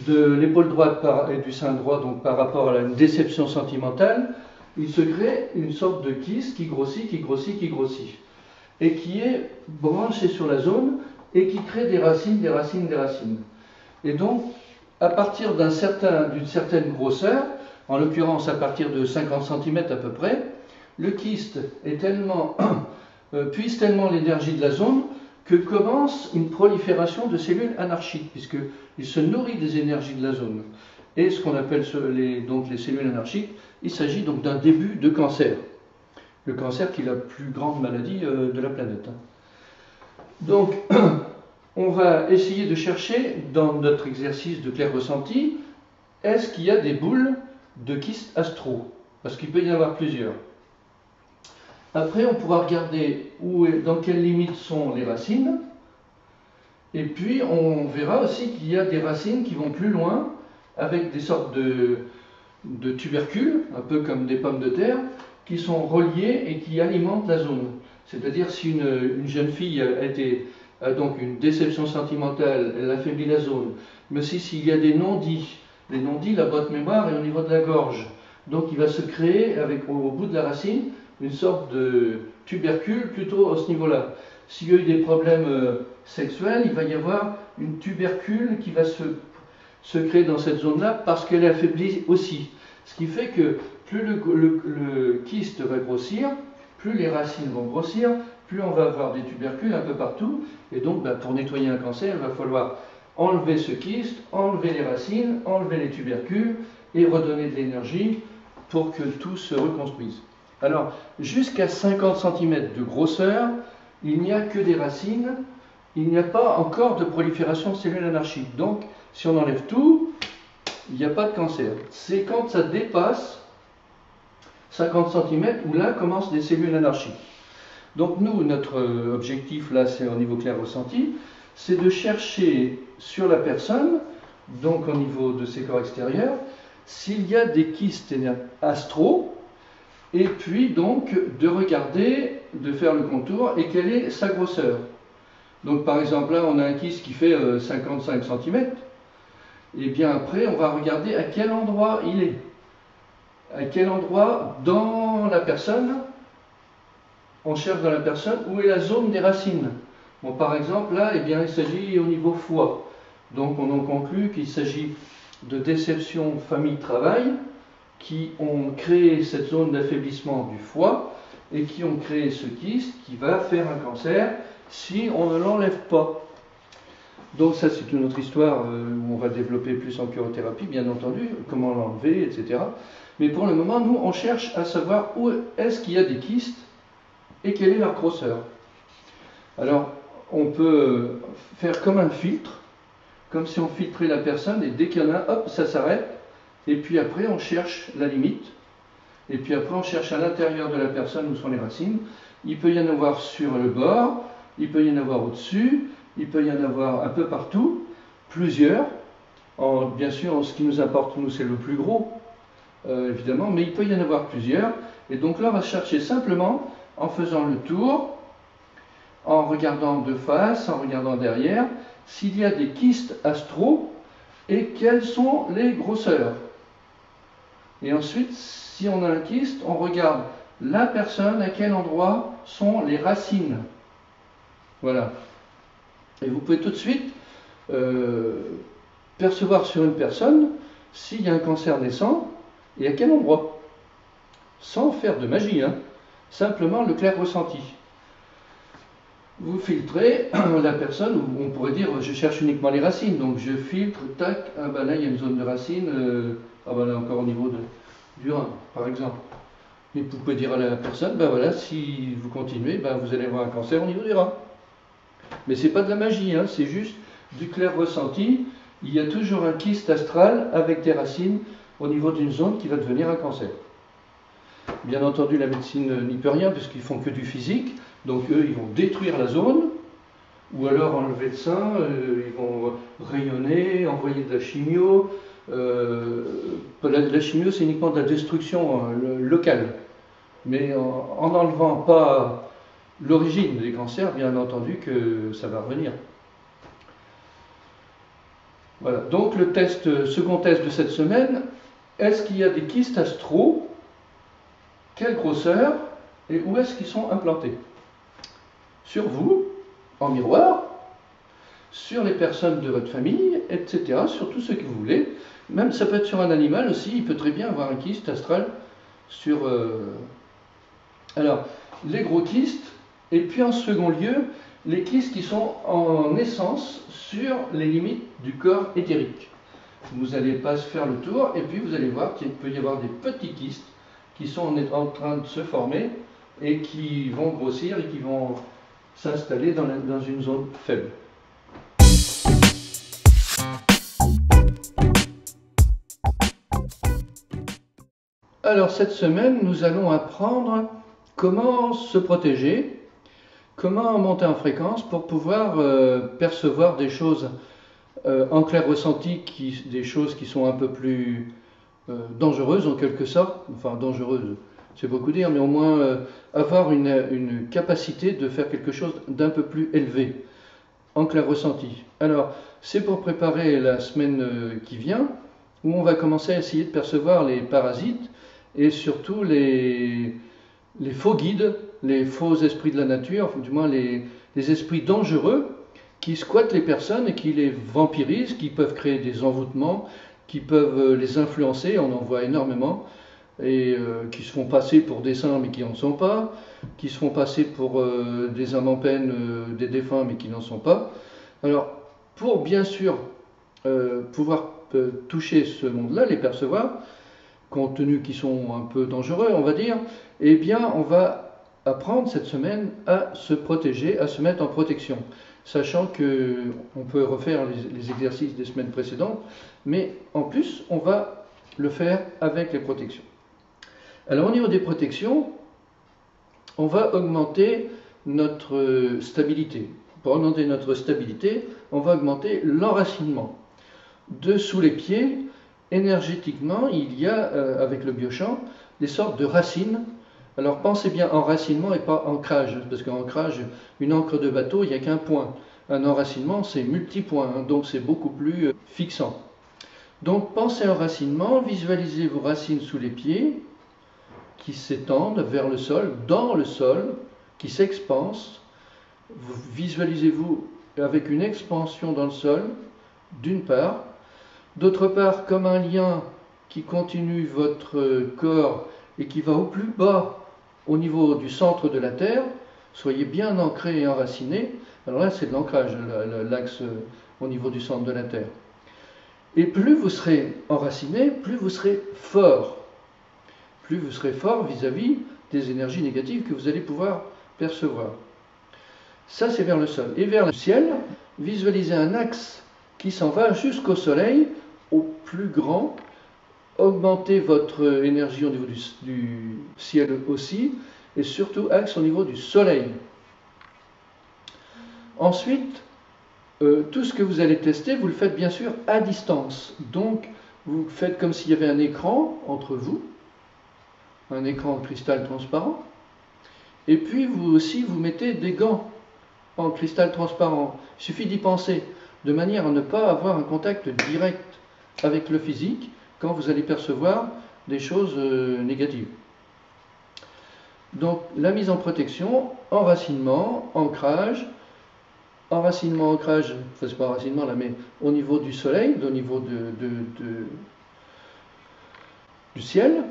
de l'épaule droite et du sein droit, donc par rapport à une déception sentimentale, il se crée une sorte de kyste qui grossit, qui grossit, qui grossit, et qui est branché sur la zone et qui crée des racines, des racines, des racines. Et donc, à partir d'une certaine grosseur, en l'occurrence à partir de 50 cm à peu près, le kyste est puise tellement l'énergie de la zone que commence une prolifération de cellules anarchiques, puisqu'il se nourrit des énergies de la zone. Et ce qu'on appelle les cellules anarchiques, il s'agit donc d'un début de cancer. Le cancer qui est la plus grande maladie de la planète. Donc, on va essayer de chercher dans notre exercice de clair ressenti, est-ce qu'il y a des boules de kystes astraux? Parce qu'il peut y en avoir plusieurs. Après, on pourra regarder dans quelles limites sont les racines. Et puis, on verra aussi qu'il y a des racines qui vont plus loin, avec des sortes de tubercules, un peu comme des pommes de terre, qui sont reliés et qui alimentent la zone. C'est-à-dire, si une jeune fille a donc une déception sentimentale, elle affaiblit la zone. Mais aussi s'il y a des non-dits, les non-dits, la boîte mémoire est au niveau de la gorge. Donc il va se créer, au bout de la racine, une sorte de tubercule plutôt à ce niveau-là. S'il y a eu des problèmes sexuels, il va y avoir une tubercule qui va se créer dans cette zone-là parce qu'elle est affaiblie aussi. Ce qui fait que plus le kyste va grossir, plus les racines vont grossir, plus on va avoir des tubercules un peu partout. Et donc, pour nettoyer un cancer, il va falloir enlever ce kyste, enlever les racines, enlever les tubercules et redonner de l'énergie pour que tout se reconstruise. Alors, jusqu'à 50 cm de grosseur, il n'y a que des racines, il n'y a pas encore de prolifération de cellules anarchiques. Donc, si on enlève tout, il n'y a pas de cancer. C'est quand ça dépasse 50 cm où là commencent des cellules anarchiques. Donc nous, notre objectif là, c'est au niveau clair ressenti, c'est de chercher sur la personne, donc au niveau de ses corps extérieurs, s'il y a des kystes astraux, et puis donc de regarder, de faire le contour, et quelle est sa grosseur. Donc par exemple là, on a un kyste qui fait 55 cm, et bien après, on va regarder à quel endroit il est. À quel endroit dans la personne, on cherche dans la personne où est la zone des racines. Bon, par exemple, là, eh bien, il s'agit au niveau foie. Donc, on en conclut qu'il s'agit de déception famille-travail qui ont créé cette zone d'affaiblissement du foie et qui ont créé ce kyste qui va faire un cancer si on ne l'enlève pas. Donc, ça, c'est une autre histoire où on va développer plus en chirurgie, bien entendu, comment l'enlever, etc. Mais pour le moment, nous, on cherche à savoir où est-ce qu'il y a des kystes et quelle est leur grosseur. Alors, on peut faire comme un filtre, comme si on filtrait la personne, et dès qu'il y en a, hop, ça s'arrête, et puis après, on cherche la limite, et puis après, on cherche à l'intérieur de la personne où sont les racines. Il peut y en avoir sur le bord, il peut y en avoir au-dessus, il peut y en avoir un peu partout, plusieurs. Bien sûr, ce qui nous importe, nous, c'est le plus gros, évidemment, mais il peut y en avoir plusieurs. Et donc là, on va chercher simplement en faisant le tour, en regardant de face, en regardant derrière, s'il y a des kystes astraux et quelles sont les grosseurs. Et ensuite, si on a un kyste, on regarde la personne, à quel endroit sont les racines. Voilà. Et vous pouvez tout de suite percevoir sur une personne s'il y a un cancer naissant et à quel endroit. Sans faire de magie, hein. Simplement le clair ressenti. Vous filtrez la personne, ou on pourrait dire je cherche uniquement les racines, donc je filtre, tac, ah ben là il y a une zone de racine, ah ben là encore au niveau du rein, par exemple. Et vous pouvez dire à la personne, ben voilà, si vous continuez, ben vous allez avoir un cancer au niveau du rein. Mais c'est pas de la magie, hein, c'est juste du clair ressenti. Il y a toujours un kyste astral avec des racines au niveau d'une zone qui va devenir un cancer. Bien entendu, la médecine n'y peut rien puisqu'ils font que du physique. Donc eux, ils vont détruire la zone ou alors enlever le sein, ils vont rayonner, envoyer de la chimio. La chimio, c'est uniquement de la destruction locale, mais en n'enlevant pas l'origine des cancers, bien entendu que ça va revenir. Voilà, donc second test de cette semaine, est-ce qu'il y a des kystes astraux? Quelle grosseur? Et où est-ce qu'ils sont implantés? Sur vous, en miroir, sur les personnes de votre famille, etc., sur tout ce que vous voulez. Même ça peut être sur un animal aussi, il peut très bien avoir un kyste astral sur... Alors, les gros kystes, et puis en second lieu, les kystes qui sont en essence sur les limites du corps éthérique. Vous n'allez pas se faire le tour, et puis vous allez voir qu'il peut y avoir des petits kystes qui sont en train de se former et qui vont grossir et qui vont s'installer dans une zone faible. Alors cette semaine, nous allons apprendre comment se protéger, comment monter en fréquence pour pouvoir percevoir des choses en clair ressenti, des choses qui sont un peu plus dangereuses en quelque sorte, enfin dangereuses, c'est beaucoup dire, mais au moins avoir une capacité de faire quelque chose d'un peu plus élevé en clair ressenti. Alors c'est pour préparer la semaine qui vient, où on va commencer à essayer de percevoir les parasites et surtout les faux guides, les faux esprits de la nature, du moins les esprits dangereux qui squattent les personnes et qui les vampirisent, qui peuvent créer des envoûtements, qui peuvent les influencer, on en voit énormément, et qui se font passer pour des saints mais qui n'en sont pas, qui se font passer pour des âmes en peine, des défunts mais qui n'en sont pas. Alors, pour bien sûr pouvoir toucher ce monde-là, les percevoir, compte tenu qu'ils sont un peu dangereux, on va dire, eh bien, on va apprendre cette semaine à se protéger, à se mettre en protection, sachant qu'on peut refaire les exercices des semaines précédentes, mais en plus, on va le faire avec les protections. Alors, au niveau des protections, on va augmenter notre stabilité. Pour augmenter notre stabilité, on va augmenter l'enracinement. Dessous les pieds, énergétiquement, il y a, avec le biochamp, des sortes de racines. Alors pensez bien enracinement et pas ancrage, parce qu'ancrage, une ancre de bateau, il n'y a qu'un point. Un enracinement, c'est multipoint, hein, donc c'est beaucoup plus fixant. Donc pensez enracinement, visualisez vos racines sous les pieds, qui s'étendent vers le sol, dans le sol, qui s'expansent. Visualisez-vous avec une expansion dans le sol, d'une part. D'autre part, comme un lien qui continue votre corps et qui va au plus bas, au niveau du centre de la Terre, soyez bien ancré et enraciné. Alors là, c'est de l'ancrage, l'axe au niveau du centre de la Terre. Et plus vous serez enraciné, plus vous serez fort. Plus vous serez fort vis-à-vis des énergies négatives que vous allez pouvoir percevoir. Ça, c'est vers le sol. Et vers le ciel, visualisez un axe qui s'en va jusqu'au soleil, au plus grand. Augmentez votre énergie au niveau du ciel aussi, et surtout axe au niveau du soleil. Ensuite, tout ce que vous allez tester, vous le faites bien sûr à distance. Donc, vous faites comme s'il y avait un écran entre vous, un écran en cristal transparent, et puis vous aussi, vous mettez des gants en cristal transparent. Il suffit d'y penser, de manière à ne pas avoir un contact direct avec le physique quand vous allez percevoir des choses négatives. Donc la mise en protection, enracinement, ancrage, ancrage, enfin c'est pas enracinement là, mais au niveau du soleil, au niveau du ciel,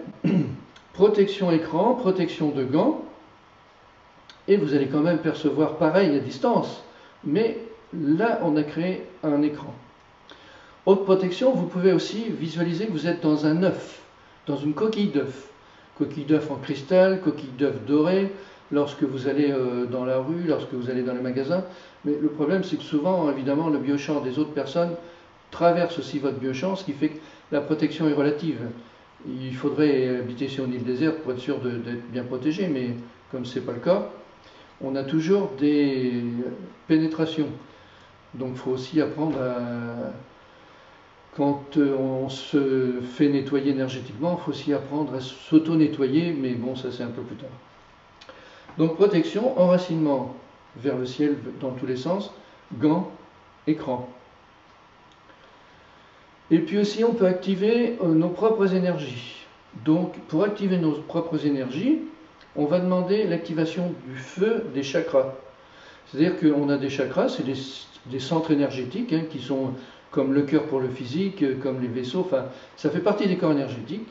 protection écran, protection de gants, et vous allez quand même percevoir pareil à distance, mais là on a créé un écran. Haute protection, vous pouvez aussi visualiser que vous êtes dans un œuf, dans une coquille d'œuf. Coquille d'œuf en cristal, coquille d'œuf dorée, lorsque vous allez dans la rue, lorsque vous allez dans les magasins. Mais le problème, c'est que souvent, évidemment, le biochamp des autres personnes traverse aussi votre biochamp, ce qui fait que la protection est relative. Il faudrait habiter sur une île déserte pour être sûr d'être bien protégé, mais comme ce n'est pas le cas, on a toujours des pénétrations. Donc il faut aussi apprendre à... Quand on se fait nettoyer énergétiquement, il faut aussi apprendre à s'auto-nettoyer, mais bon, ça c'est un peu plus tard. Donc protection, enracinement vers le ciel dans tous les sens, gants, écran. Et puis aussi on peut activer nos propres énergies. Donc pour activer nos propres énergies, on va demander l'activation du feu des chakras. C'est-à-dire qu'on a des chakras, c'est des centres énergétiques hein, qui sont comme le cœur pour le physique, comme les vaisseaux, enfin ça fait partie des corps énergétiques.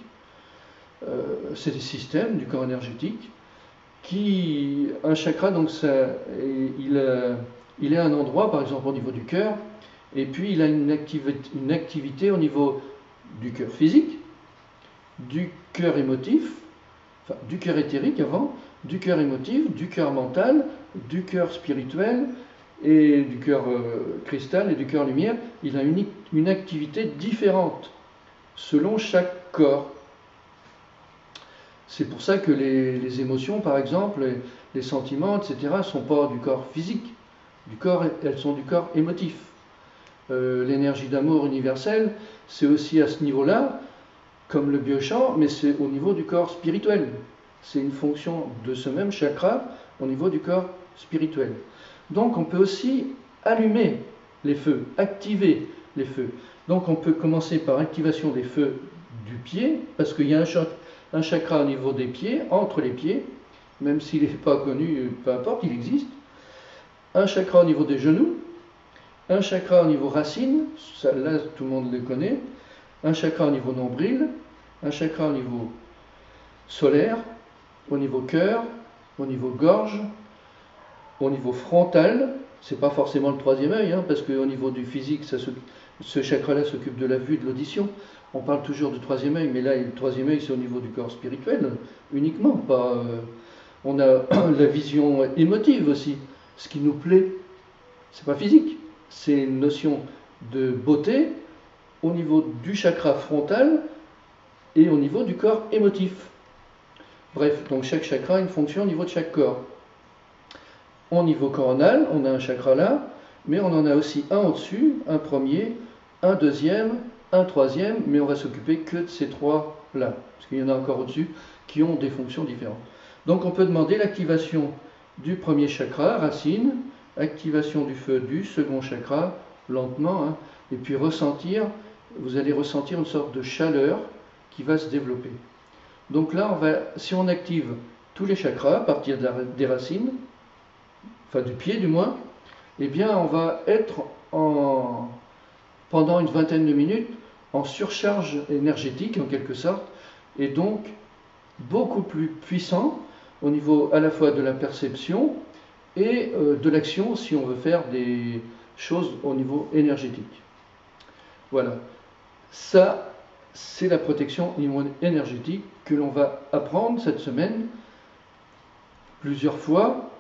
C'est des systèmes du corps énergétique. Un chakra, donc il est à un endroit, par exemple au niveau du cœur, et puis il a une activité au niveau du cœur physique, du cœur émotif, enfin du cœur éthérique avant, du cœur émotif, du cœur mental, du cœur spirituel et du cœur cristal et du cœur lumière. Il a une activité différente selon chaque corps. C'est pour ça que les émotions, par exemple, les sentiments, etc., ne sont pas du corps physique, elles sont du corps émotif. L'énergie d'amour universelle, c'est aussi à ce niveau-là, comme le biochant, mais c'est au niveau du corps spirituel. C'est une fonction de ce même chakra au niveau du corps spirituel. Donc on peut aussi allumer les feux, activer les feux. Donc on peut commencer par activation des feux du pied, parce qu'il y a un chakra au niveau des pieds, entre les pieds, même s'il n'est pas connu, peu importe, il existe. Un chakra au niveau des genoux, un chakra au niveau racine, là tout le monde le connaît, un chakra au niveau nombril, un chakra au niveau solaire, au niveau cœur, au niveau gorge, au niveau frontal, c'est pas forcément le troisième œil, hein, parce qu'au niveau du physique, ce chakra-là s'occupe de la vue, de l'audition. On parle toujours du troisième œil, mais là, le troisième œil, c'est au niveau du corps spirituel, uniquement. On a la vision émotive aussi, ce qui nous plaît. C'est pas physique, c'est une notion de beauté au niveau du chakra frontal et au niveau du corps émotif. Bref, donc chaque chakra a une fonction au niveau de chaque corps. Au niveau coronal, on a un chakra là, mais on en a aussi un au-dessus, un premier, un deuxième, un troisième, mais on va s'occuper que de ces trois-là, parce qu'il y en a encore au-dessus qui ont des fonctions différentes. Donc on peut demander l'activation du premier chakra, racine, activation du feu du second chakra, lentement, hein, et puis vous allez ressentir une sorte de chaleur qui va se développer. Donc là, si on active tous les chakras à partir des racines, enfin du pied du moins, eh bien on va être pendant une vingtaine de minutes en surcharge énergétique en quelque sorte, et donc beaucoup plus puissant au niveau à la fois de la perception et de l'action si on veut faire des choses au niveau énergétique. Voilà, ça c'est la protection au niveau énergétique que l'on va apprendre cette semaine plusieurs fois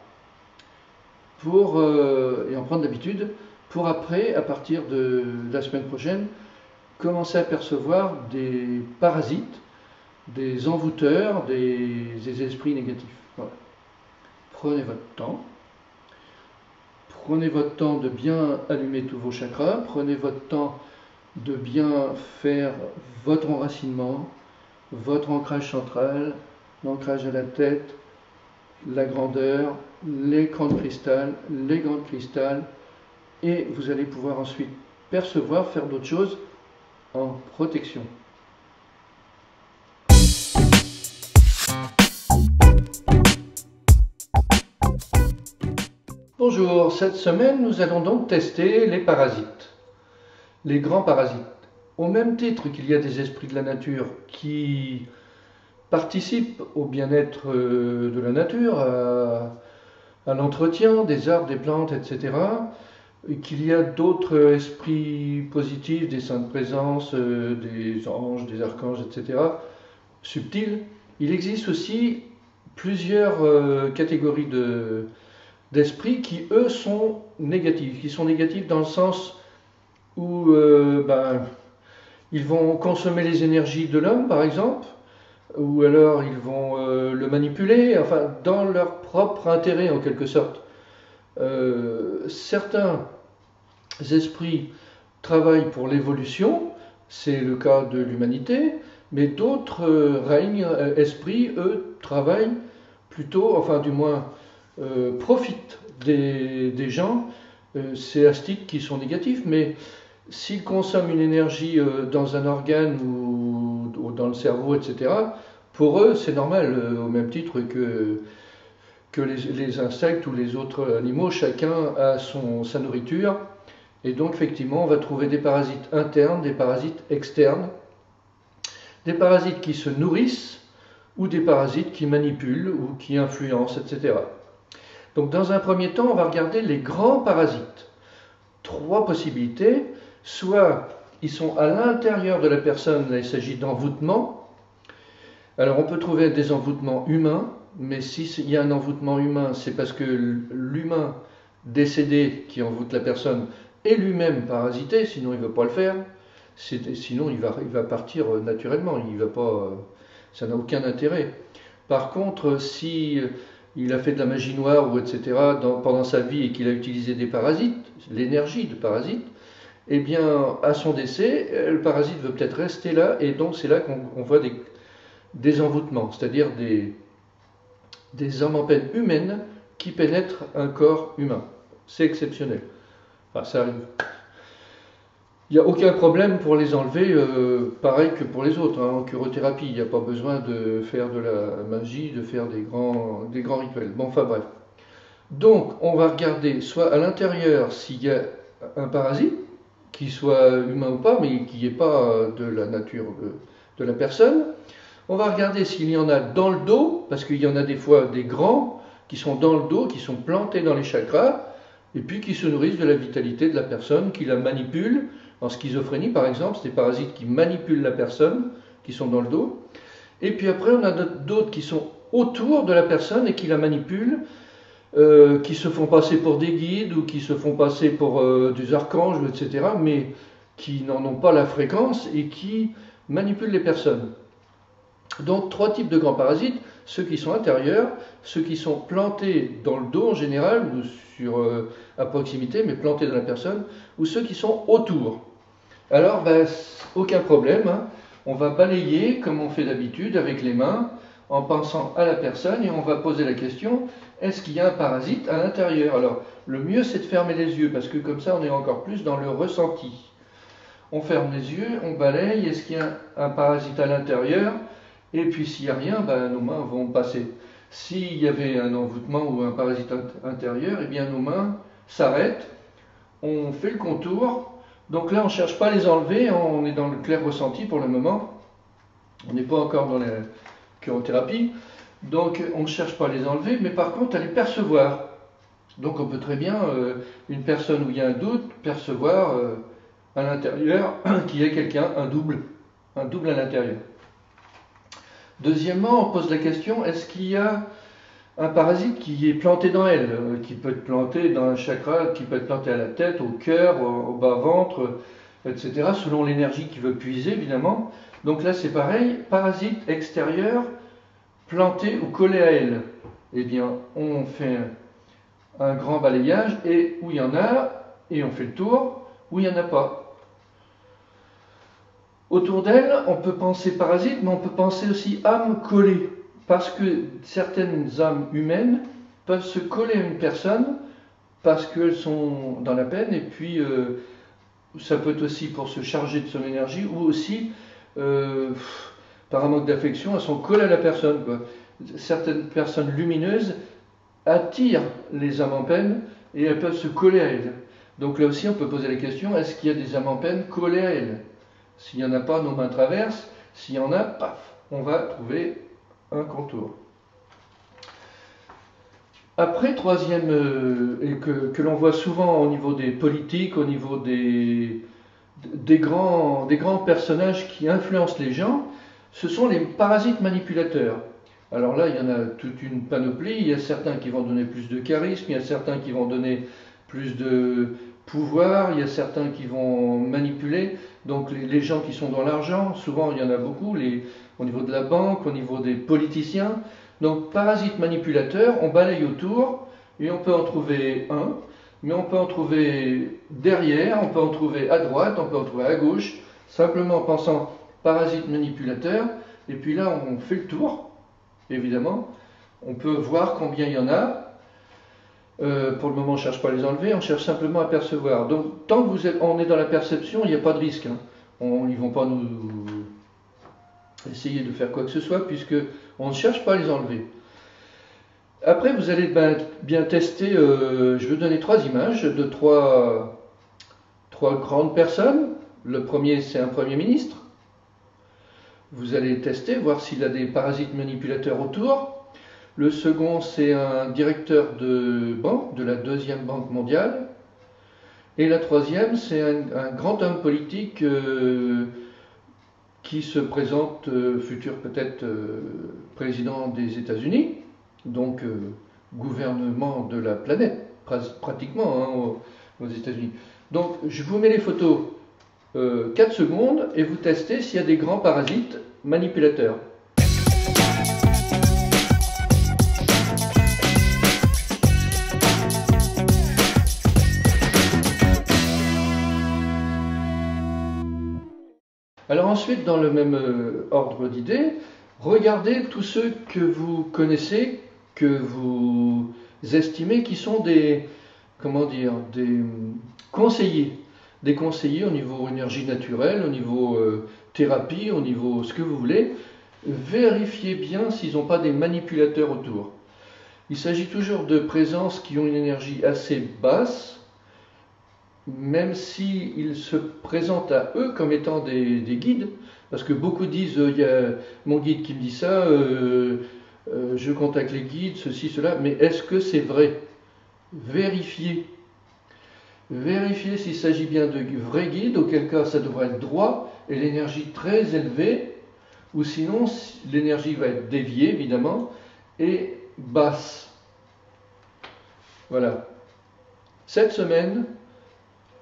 et en prendre l'habitude pour après, à partir de la semaine prochaine, commencer à percevoir des parasites, des envoûteurs, des esprits négatifs. Voilà. Prenez votre temps de bien allumer tous vos chakras, prenez votre temps de bien faire votre enracinement, votre ancrage central, l'ancrage à la tête, la grandeur, l'écran de cristal, les gants de cristal, et vous allez pouvoir ensuite percevoir, faire d'autres choses en protection. Bonjour, cette semaine nous allons donc tester les parasites, les grands parasites. Au même titre qu'il y a des esprits de la nature qui participent au bien-être de la nature, à l'entretien des arbres, des plantes, etc., et qu'il y a d'autres esprits positifs, des saintes présences, des anges, des archanges, etc., subtils, il existe aussi plusieurs catégories d'esprits qui, eux, sont négatifs. Qui sont négatifs dans le sens où ils vont consommer les énergies de l'homme, par exemple, ou alors ils vont le manipuler, enfin dans leur propre intérêt en quelque sorte. Certains esprits travaillent pour l'évolution, c'est le cas de l'humanité, mais d'autres esprits, eux, travaillent plutôt, enfin du moins profitent des gens. C'est astiques qui sont négatifs, mais s'ils consomment une énergie dans un organe ou dans le cerveau, etc., pour eux, c'est normal, au même titre que les insectes ou les autres animaux, chacun a sa nourriture. Et donc, effectivement, on va trouver des parasites internes, des parasites externes, des parasites qui se nourrissent ou des parasites qui manipulent ou qui influencent, etc. Donc, dans un premier temps, on va regarder les grands parasites. Trois possibilités. Soit ils sont à l'intérieur de la personne, là il s'agit d'envoûtement. Alors, on peut trouver des envoûtements humains, mais s'il y a un envoûtement humain, c'est parce que l'humain décédé qui envoûte la personne est lui-même parasité, sinon il ne va pas le faire. Sinon il va partir naturellement, ça n'a aucun intérêt. Par contre, si il a fait de la magie noire ou etc. pendant sa vie et qu'il a utilisé des parasites, l'énergie de parasites, eh bien à son décès, le parasite veut peut-être rester là, et donc c'est là qu'on voit des envoûtements, c'est-à-dire des âmes en peine humaines qui pénètrent un corps humain. C'est exceptionnel. Enfin, ça arrive. Il n'y a aucun problème pour les enlever, pareil que pour les autres, en curothérapie. Il n'y a pas besoin de faire de la magie, de faire des grands rituels. Bon, enfin bref. Donc, on va regarder soit à l'intérieur s'il y a un parasite, qui soit humain ou pas, mais qui n'est pas de la nature de la personne. On va regarder s'il y en a dans le dos, parce qu'il y en a des fois des grands qui sont dans le dos, qui sont plantés dans les chakras, et puis qui se nourrissent de la vitalité de la personne, qui la manipule. En schizophrénie, par exemple, c'est des parasites qui manipulent la personne, qui sont dans le dos. Et puis après, on a d'autres qui sont autour de la personne et qui la manipulent, qui se font passer pour des guides ou qui se font passer pour des archanges, etc., mais qui n'en ont pas la fréquence et qui manipulent les personnes. Donc, trois types de grands parasites, ceux qui sont intérieurs, ceux qui sont plantés dans le dos en général, ou à proximité, mais plantés dans la personne, ou ceux qui sont autour. Alors, aucun problème, hein. On va balayer comme on fait d'habitude avec les mains, en pensant à la personne, et on va poser la question, est-ce qu'il y a un parasite à l'intérieur? Alors, le mieux c'est de fermer les yeux, parce que comme ça on est encore plus dans le ressenti. On ferme les yeux, on balaye, est-ce qu'il y a un parasite à l'intérieur? Et puis s'il n'y a rien, nos mains vont passer. S'il y avait un envoûtement ou un parasite intérieur, eh bien nos mains s'arrêtent, on fait le contour. Donc là, on ne cherche pas à les enlever, on est dans le clair ressenti pour le moment. On n'est pas encore dans la curothérapie, donc on ne cherche pas à les enlever, mais par contre à les percevoir. Donc on peut très bien, une personne où il y a un doute, percevoir à l'intérieur qu'il y a quelqu'un, un double à l'intérieur. Deuxièmement, on pose la question, est-ce qu'il y a un parasite qui est planté dans elle, qui peut être planté dans un chakra, qui peut être planté à la tête, au cœur, au bas-ventre, etc., selon l'énergie qu'il veut puiser, évidemment. Donc là, c'est pareil, parasite extérieur, planté ou collé à elle. Eh bien, on fait un grand balayage, et où il y en a, et on fait le tour, où il n'y en a pas. Autour d'elle, on peut penser parasite, mais on peut penser aussi âme collée. Parce que certaines âmes humaines peuvent se coller à une personne parce qu'elles sont dans la peine, et puis ça peut être aussi pour se charger de son énergie, ou aussi par un manque d'affection, elles sont collées à la personne, quoi. Certaines personnes lumineuses attirent les âmes en peine et elles peuvent se coller à elles. Donc là aussi on peut poser la question, est-ce qu'il y a des âmes en peine collées à elles? S'il n'y en a pas, nos mains traversent. S'il y en a, paf, on va trouver un contour. Après, troisième, et que l'on voit souvent au niveau des politiques, au niveau des grands personnages qui influencent les gens, ce sont les parasites manipulateurs. Alors là, il y en a toute une panoplie. Il y a certains qui vont donner plus de charisme, il y a certains qui vont donner plus de pouvoir, il y a certains qui vont manipuler. Donc les gens qui sont dans l'argent, souvent il y en a beaucoup, au niveau de la banque, au niveau des politiciens. Donc parasites manipulateurs, on balaye autour et on peut en trouver un, mais on peut en trouver derrière, on peut en trouver à droite, on peut en trouver à gauche, simplement en pensant parasite manipulateur, et puis là on fait le tour, évidemment, on peut voir combien il y en a. Pour le moment, on ne cherche pas à les enlever, on cherche simplement à percevoir. Donc, tant que on est dans la perception, il n'y a pas de risque. Hein. Ils ne vont pas nous essayer de faire quoi que ce soit, puisque on ne cherche pas à les enlever. Après, vous allez bien tester, je vais donner 3 images de trois grandes personnes. Le premier, c'est un Premier ministre. Vous allez tester, voir s'il a des parasites manipulateurs autour. Le second, c'est un directeur de banque, de la 2e Banque mondiale. Et la 3e, c'est un grand homme politique qui se présente, futur peut-être président des États-Unis, donc gouvernement de la planète, pratiquement, hein, aux États-Unis. Donc je vous mets les photos 4 secondes et vous testez s'il y a des grands parasites manipulateurs. Alors ensuite, dans le même ordre d'idées, regardez tous ceux que vous connaissez, que vous estimez qui sont des conseillers. Des conseillers au niveau énergie naturelle, au niveau thérapie, au niveau ce que vous voulez. Vérifiez bien s'ils n'ont pas des manipulateurs autour. Il s'agit toujours de présences qui ont une énergie assez basse, même s'ils se présentent à eux comme étant des guides, parce que beaucoup disent il y a mon guide qui me dit ça, je contacte les guides, ceci, cela, mais est-ce que c'est vrai? Vérifiez. Vérifiez s'il s'agit bien de vrais guides, auquel cas ça devrait être droit et l'énergie très élevée, ou sinon l'énergie va être déviée évidemment et basse. Voilà. Cette semaine,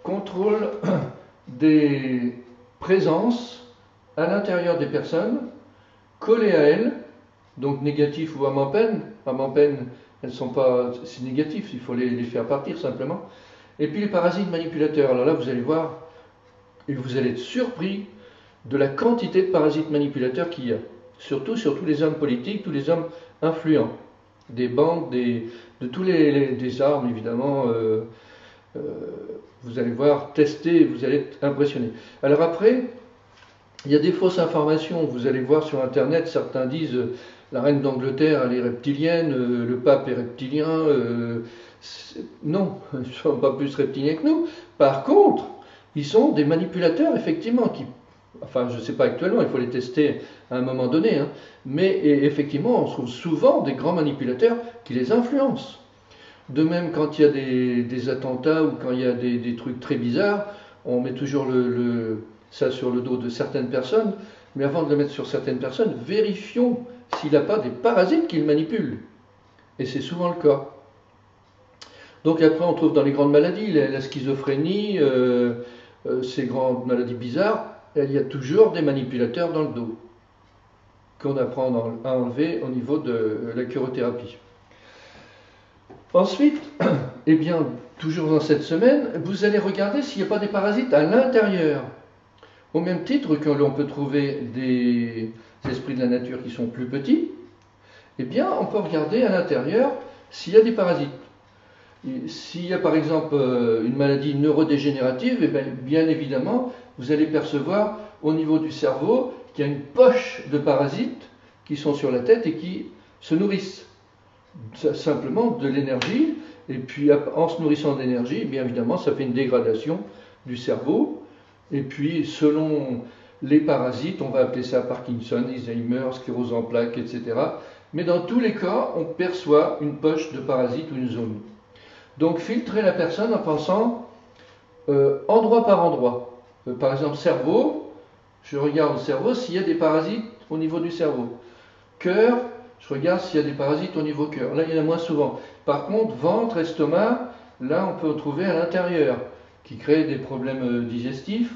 contrôle des présences à l'intérieur des personnes, collées à elles, donc négatif ou âme en peine. Âme en peine, elles ne sont pas, c'est négatif, il faut les faire partir simplement. Et puis les parasites manipulateurs. Alors là, vous allez voir, et vous allez être surpris de la quantité de parasites manipulateurs qu'il y a. Surtout sur tous les hommes politiques, tous les hommes influents, des banques, de tous des armes évidemment. Vous allez voir, tester, vous allez être impressionné. Alors après, il y a des fausses informations. Vous allez voir sur Internet, certains disent la reine d'Angleterre, elle est reptilienne, le pape est reptilien. Non, ils ne sont pas plus reptiliens que nous. Par contre, ils sont des manipulateurs, effectivement, enfin, je ne sais pas actuellement, il faut les tester à un moment donné, hein, mais effectivement, on trouve souvent des grands manipulateurs qui les influencent. De même, quand il y a des attentats ou quand il y a des trucs très bizarres, on met toujours ça sur le dos de certaines personnes, mais avant de le mettre sur certaines personnes, vérifions s'il n'a pas des parasites qui le manipulent. Et c'est souvent le cas. Donc après, on trouve dans les grandes maladies, la schizophrénie, ces grandes maladies bizarres, il y a toujours des manipulateurs dans le dos qu'on apprend à enlever au niveau de la chirothérapie. Ensuite, eh bien, toujours dans cette semaine, vous allez regarder s'il n'y a pas des parasites à l'intérieur. Au même titre que l'on peut trouver des esprits de la nature qui sont plus petits, eh bien, on peut regarder à l'intérieur s'il y a des parasites. S'il y a par exemple une maladie neurodégénérative, eh bien évidemment, vous allez percevoir au niveau du cerveau qu'il y a une poche de parasites qui sont sur la tête et qui se nourrissent simplement de l'énergie. Et puis en se nourrissant d'énergie, bien évidemment, ça fait une dégradation du cerveau. Et puis selon les parasites, on va appeler ça Parkinson, Alzheimer, sclérose en plaques, etc. Mais dans tous les cas, on perçoit une poche de parasites ou une zone. Donc filtrez la personne en pensant endroit par endroit. Par exemple, cerveau, je regarde le cerveau s'il y a des parasites au niveau du cerveau. Cœur, je regarde s'il y a des parasites au niveau cœur. Là, il y en a moins souvent. Par contre, ventre, estomac, là, on peut en trouver à l'intérieur, qui crée des problèmes digestifs.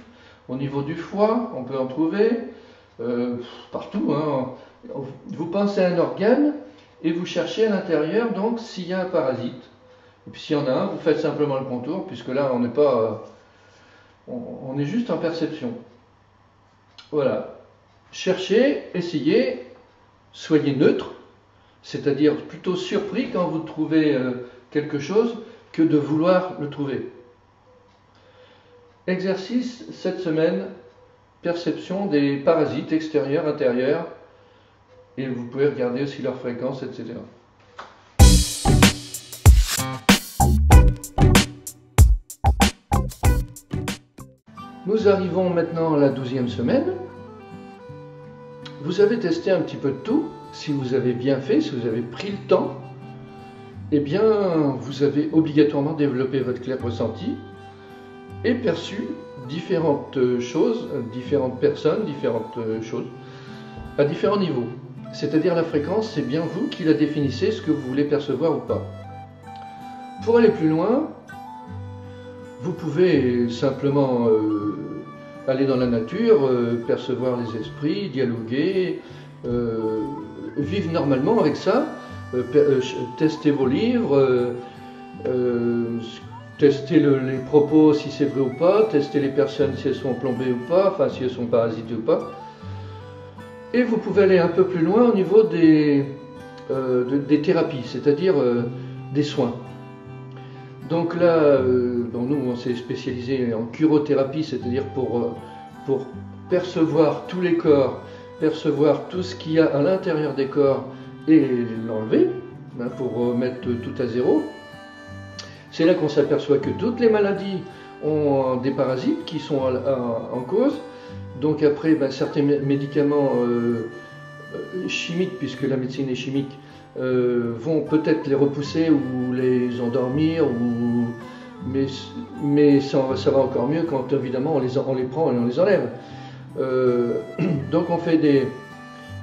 Au niveau du foie, on peut en trouver partout, hein. Vous pensez à un organe et vous cherchez à l'intérieur donc s'il y a un parasite. Et puis s'il y en a un, vous faites simplement le contour, puisque là on n'est pas, on est juste en perception. Voilà. Cherchez, essayez, soyez neutre, c'est-à-dire plutôt surpris quand vous trouvez quelque chose que de vouloir le trouver. Exercice cette semaine, perception des parasites extérieurs, intérieurs, et vous pouvez regarder aussi leur fréquence, etc. Nous arrivons maintenant à la 12e semaine. Vous avez testé un petit peu de tout. Si vous avez bien fait, si vous avez pris le temps, eh bien, vous avez obligatoirement développé votre clair ressenti et perçu différentes choses, différentes personnes, différentes choses, à différents niveaux. C'est-à-dire la fréquence, c'est bien vous qui la définissez, ce que vous voulez percevoir ou pas. Pour aller plus loin, vous pouvez simplement aller dans la nature, percevoir les esprits, dialoguer, vivre normalement avec ça, tester vos livres, tester les propos si c'est vrai ou pas, tester les personnes si elles sont plombées ou pas, enfin si elles sont parasitées ou pas. Et vous pouvez aller un peu plus loin au niveau des thérapies, c'est-à-dire des soins. Donc là, nous on s'est spécialisé en curothérapie, c'est-à-dire pour percevoir tous les corps, percevoir tout ce qu'il y a à l'intérieur des corps et l'enlever, hein, pour mettre tout à zéro. C'est là qu'on s'aperçoit que toutes les maladies ont des parasites qui sont en cause. Donc après, certains médicaments chimiques, puisque la médecine est chimique, vont peut-être les repousser ou les endormir, mais ça va encore mieux quand évidemment on les prend et on les enlève. Donc on fait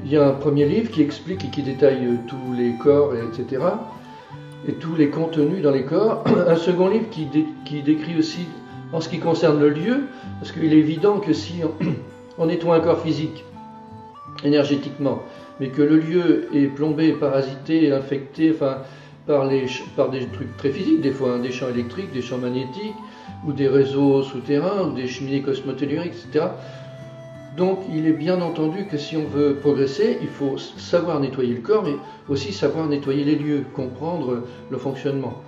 il y a un premier livre qui explique et qui détaille tous les corps, etc. et tous les contenus dans les corps. Un second livre qui décrit aussi en ce qui concerne le lieu, parce qu'il est évident que si on nettoie un corps physique énergétiquement, mais que le lieu est plombé, parasité, infecté, enfin, par des trucs très physiques, des fois, hein, des champs électriques, des champs magnétiques, ou des réseaux souterrains, ou des cheminées cosmotelluriques, etc. Donc il est bien entendu que si on veut progresser, il faut savoir nettoyer le corps, mais aussi savoir nettoyer les lieux, comprendre le fonctionnement.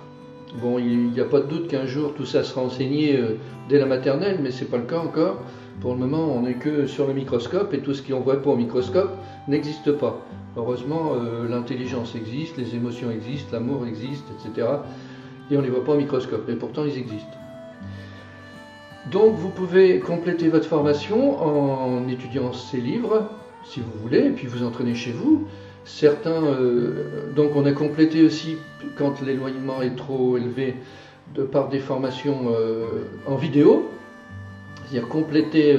Bon, il n'y a pas de doute qu'un jour tout ça sera enseigné dès la maternelle, mais ce n'est pas le cas encore. Pour le moment, on n'est que sur le microscope et tout ce qu'on ne voit pas au microscope n'existe pas. Heureusement, l'intelligence existe, les émotions existent, l'amour existe, etc. Et on ne les voit pas au microscope, mais pourtant ils existent. Donc vous pouvez compléter votre formation en étudiant ces livres, si vous voulez, et puis vous entraîner chez vous. Certains, donc on a complété aussi, quand l'éloignement est trop élevé, par des formations en vidéo, c'est-à-dire compléter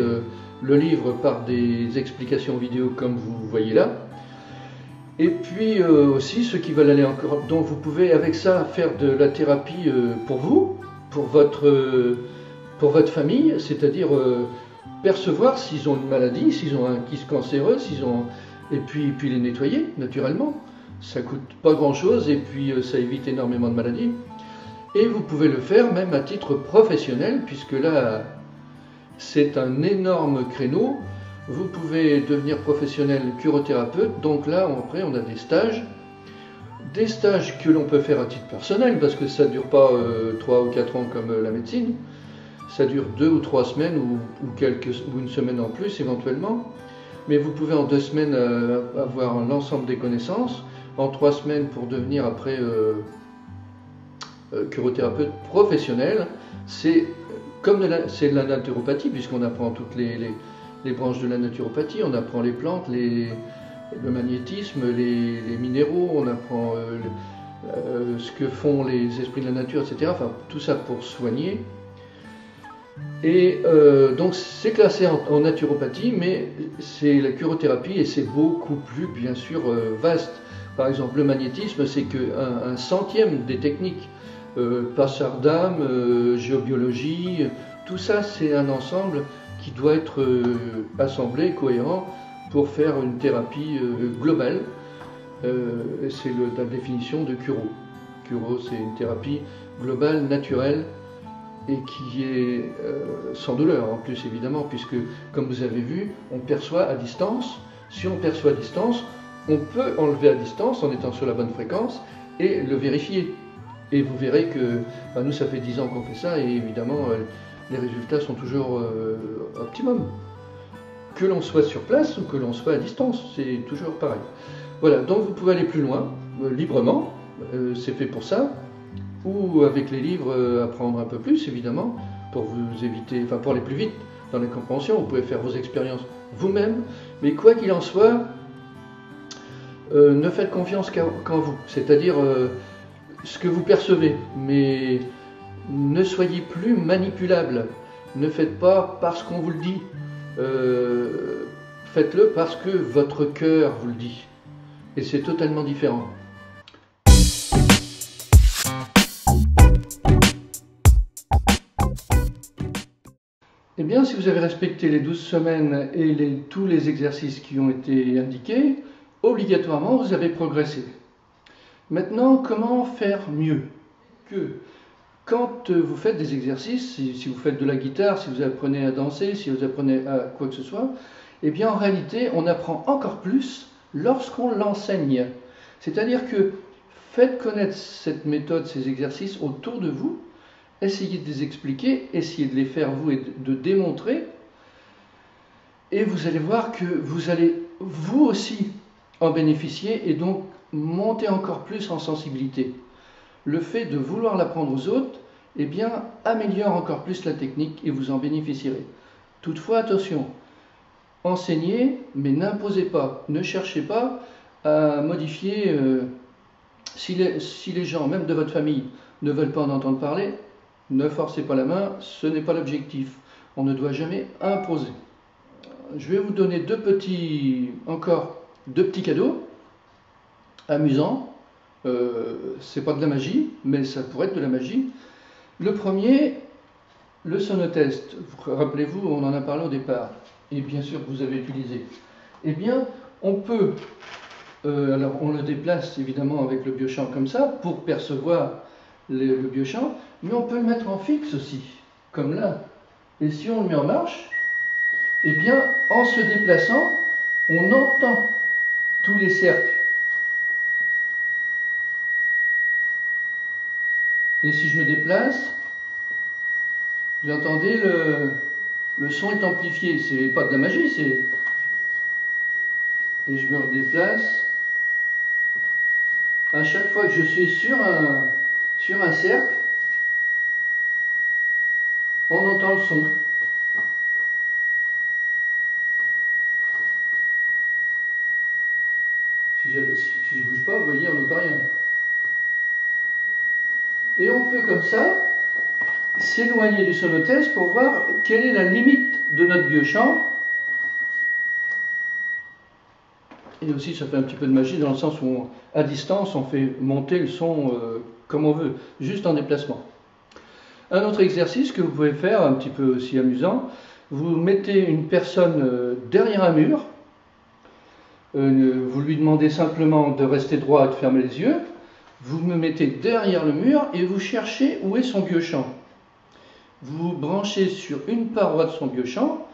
le livre par des explications vidéo comme vous voyez là. Et puis aussi ceux qui veulent aller encore, donc vous pouvez avec ça faire de la thérapie pour vous, pour votre famille, c'est-à-dire percevoir s'ils ont une maladie, s'ils ont un kyste cancéreux, et puis les nettoyer naturellement. Ça coûte pas grand-chose et puis ça évite énormément de maladies. Et vous pouvez le faire même à titre professionnel, puisque là c'est un énorme créneau. Vous pouvez devenir professionnel curothérapeute, donc là après on a des stages que l'on peut faire à titre personnel, parce que ça ne dure pas 3 ou 4 ans comme la médecine, ça dure 2 ou 3 semaines ou une semaine en plus éventuellement, mais vous pouvez en 2 semaines avoir l'ensemble des connaissances, en 3 semaines pour devenir après curothérapeute professionnel. C'est de la naturopathie, puisqu'on apprend toutes les branches de la naturopathie, on apprend les plantes, le magnétisme, les minéraux, on apprend ce que font les esprits de la nature, etc. Enfin, tout ça pour soigner. Et donc c'est classé en naturopathie, mais c'est la curothérapie et c'est beaucoup plus, bien sûr, vaste. Par exemple, le magnétisme, c'est qu'un centième des techniques. Passard d'âme, géobiologie, tout ça c'est un ensemble qui doit être assemblé, cohérent, pour faire une thérapie globale. C'est la définition de Kuro. Kuro, c'est une thérapie globale, naturelle, et qui est sans douleur en plus évidemment, puisque comme vous avez vu, on perçoit à distance. Si on perçoit à distance, on peut enlever à distance en étant sur la bonne fréquence et le vérifier. Et vous verrez que nous, ça fait 10 ans qu'on fait ça, et évidemment les résultats sont toujours optimum. Que l'on soit sur place ou que l'on soit à distance, c'est toujours pareil. Voilà, donc vous pouvez aller plus loin, librement, c'est fait pour ça, ou avec les livres apprendre un peu plus évidemment, pour vous éviter, enfin pour aller plus vite dans la compréhension. Vous pouvez faire vos expériences vous-même, mais quoi qu'il en soit, ne faites confiance qu'en vous, c'est-à-dire ce que vous percevez, mais ne soyez plus manipulable. Ne faites pas parce qu'on vous le dit, faites-le parce que votre cœur vous le dit, et c'est totalement différent. Eh bien, si vous avez respecté les 12 semaines et tous les exercices qui ont été indiqués, obligatoirement vous avez progressé. Maintenant, comment faire mieux que quand vous faites des exercices, si vous faites de la guitare, si vous apprenez à danser, si vous apprenez à quoi que ce soit, eh bien en réalité on apprend encore plus lorsqu'on l'enseigne. C'est-à-dire que faites connaître cette méthode, ces exercices autour de vous, essayez de les expliquer, essayez de les faire vous et de démontrer, et vous allez voir que vous allez vous aussi en bénéficier et donc monter encore plus en sensibilité. Le fait de vouloir l'apprendre aux autres, eh bien, améliore encore plus la technique et vous en bénéficierez. Toutefois, attention, enseignez, mais n'imposez pas, ne cherchez pas à modifier. Si les gens, même de votre famille, ne veulent pas en entendre parler, ne forcez pas la main, ce n'est pas l'objectif. On ne doit jamais imposer. Je vais vous donner encore deux petits cadeaux amusants. C'est pas de la magie, mais ça pourrait être de la magie. Le premier, le sonotest. Rappelez-vous, on en a parlé au départ, et bien sûr que vous avez utilisé. Eh bien, on peut, alors on le déplace évidemment avec le biochant comme ça, pour percevoir le biochant, mais on peut le mettre en fixe aussi, comme là. Et si on le met en marche, eh bien, en se déplaçant, on entend tous les cercles. Et si je me déplace, vous entendez, le son est amplifié. C'est pas de la magie, c'est... Et je me redéplace. À chaque fois que je suis sur un cercle, on entend le son. Si je ne bouge pas, vous voyez, on n'entend rien. Et on peut comme ça s'éloigner du sonotest pour voir quelle est la limite de notre biochant. Et aussi, ça fait un petit peu de magie dans le sens où, à distance, on fait monter le son comme on veut, juste en déplacement. Un autre exercice que vous pouvez faire, un petit peu aussi amusant, vous mettez une personne derrière un mur, vous lui demandez simplement de rester droit et de fermer les yeux, vous me mettez derrière le mur et vous cherchez où est son biochant. Vous vous branchez sur une paroi de son biochant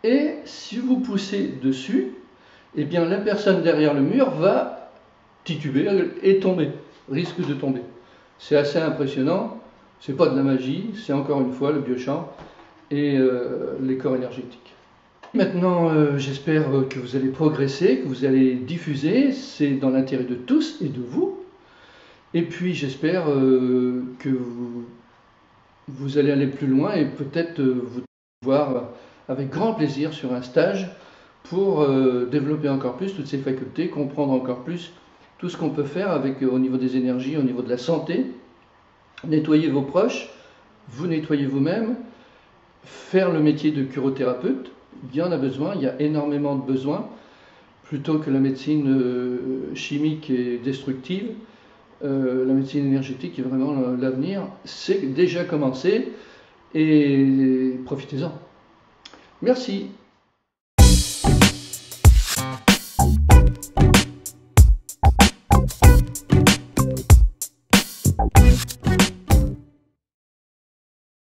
et si vous poussez dessus, eh bien la personne derrière le mur va tituber et tomber, risque de tomber. C'est assez impressionnant, c'est pas de la magie, c'est encore une fois le biochant et les corps énergétiques. Maintenant, j'espère que vous allez progresser, que vous allez diffuser, c'est dans l'intérêt de tous et de vous. Et puis j'espère que vous allez aller plus loin et peut-être vous voir avec grand plaisir sur un stage pour développer encore plus toutes ces facultés, comprendre encore plus tout ce qu'on peut faire au niveau des énergies, au niveau de la santé, nettoyer vos proches, vous nettoyer vous-même, faire le métier de curothérapeute. Il y en a besoin, il y a énormément de besoins, plutôt que la médecine chimique et destructive. La médecine énergétique est vraiment l'avenir. C'est déjà commencé et profitez-en. Merci.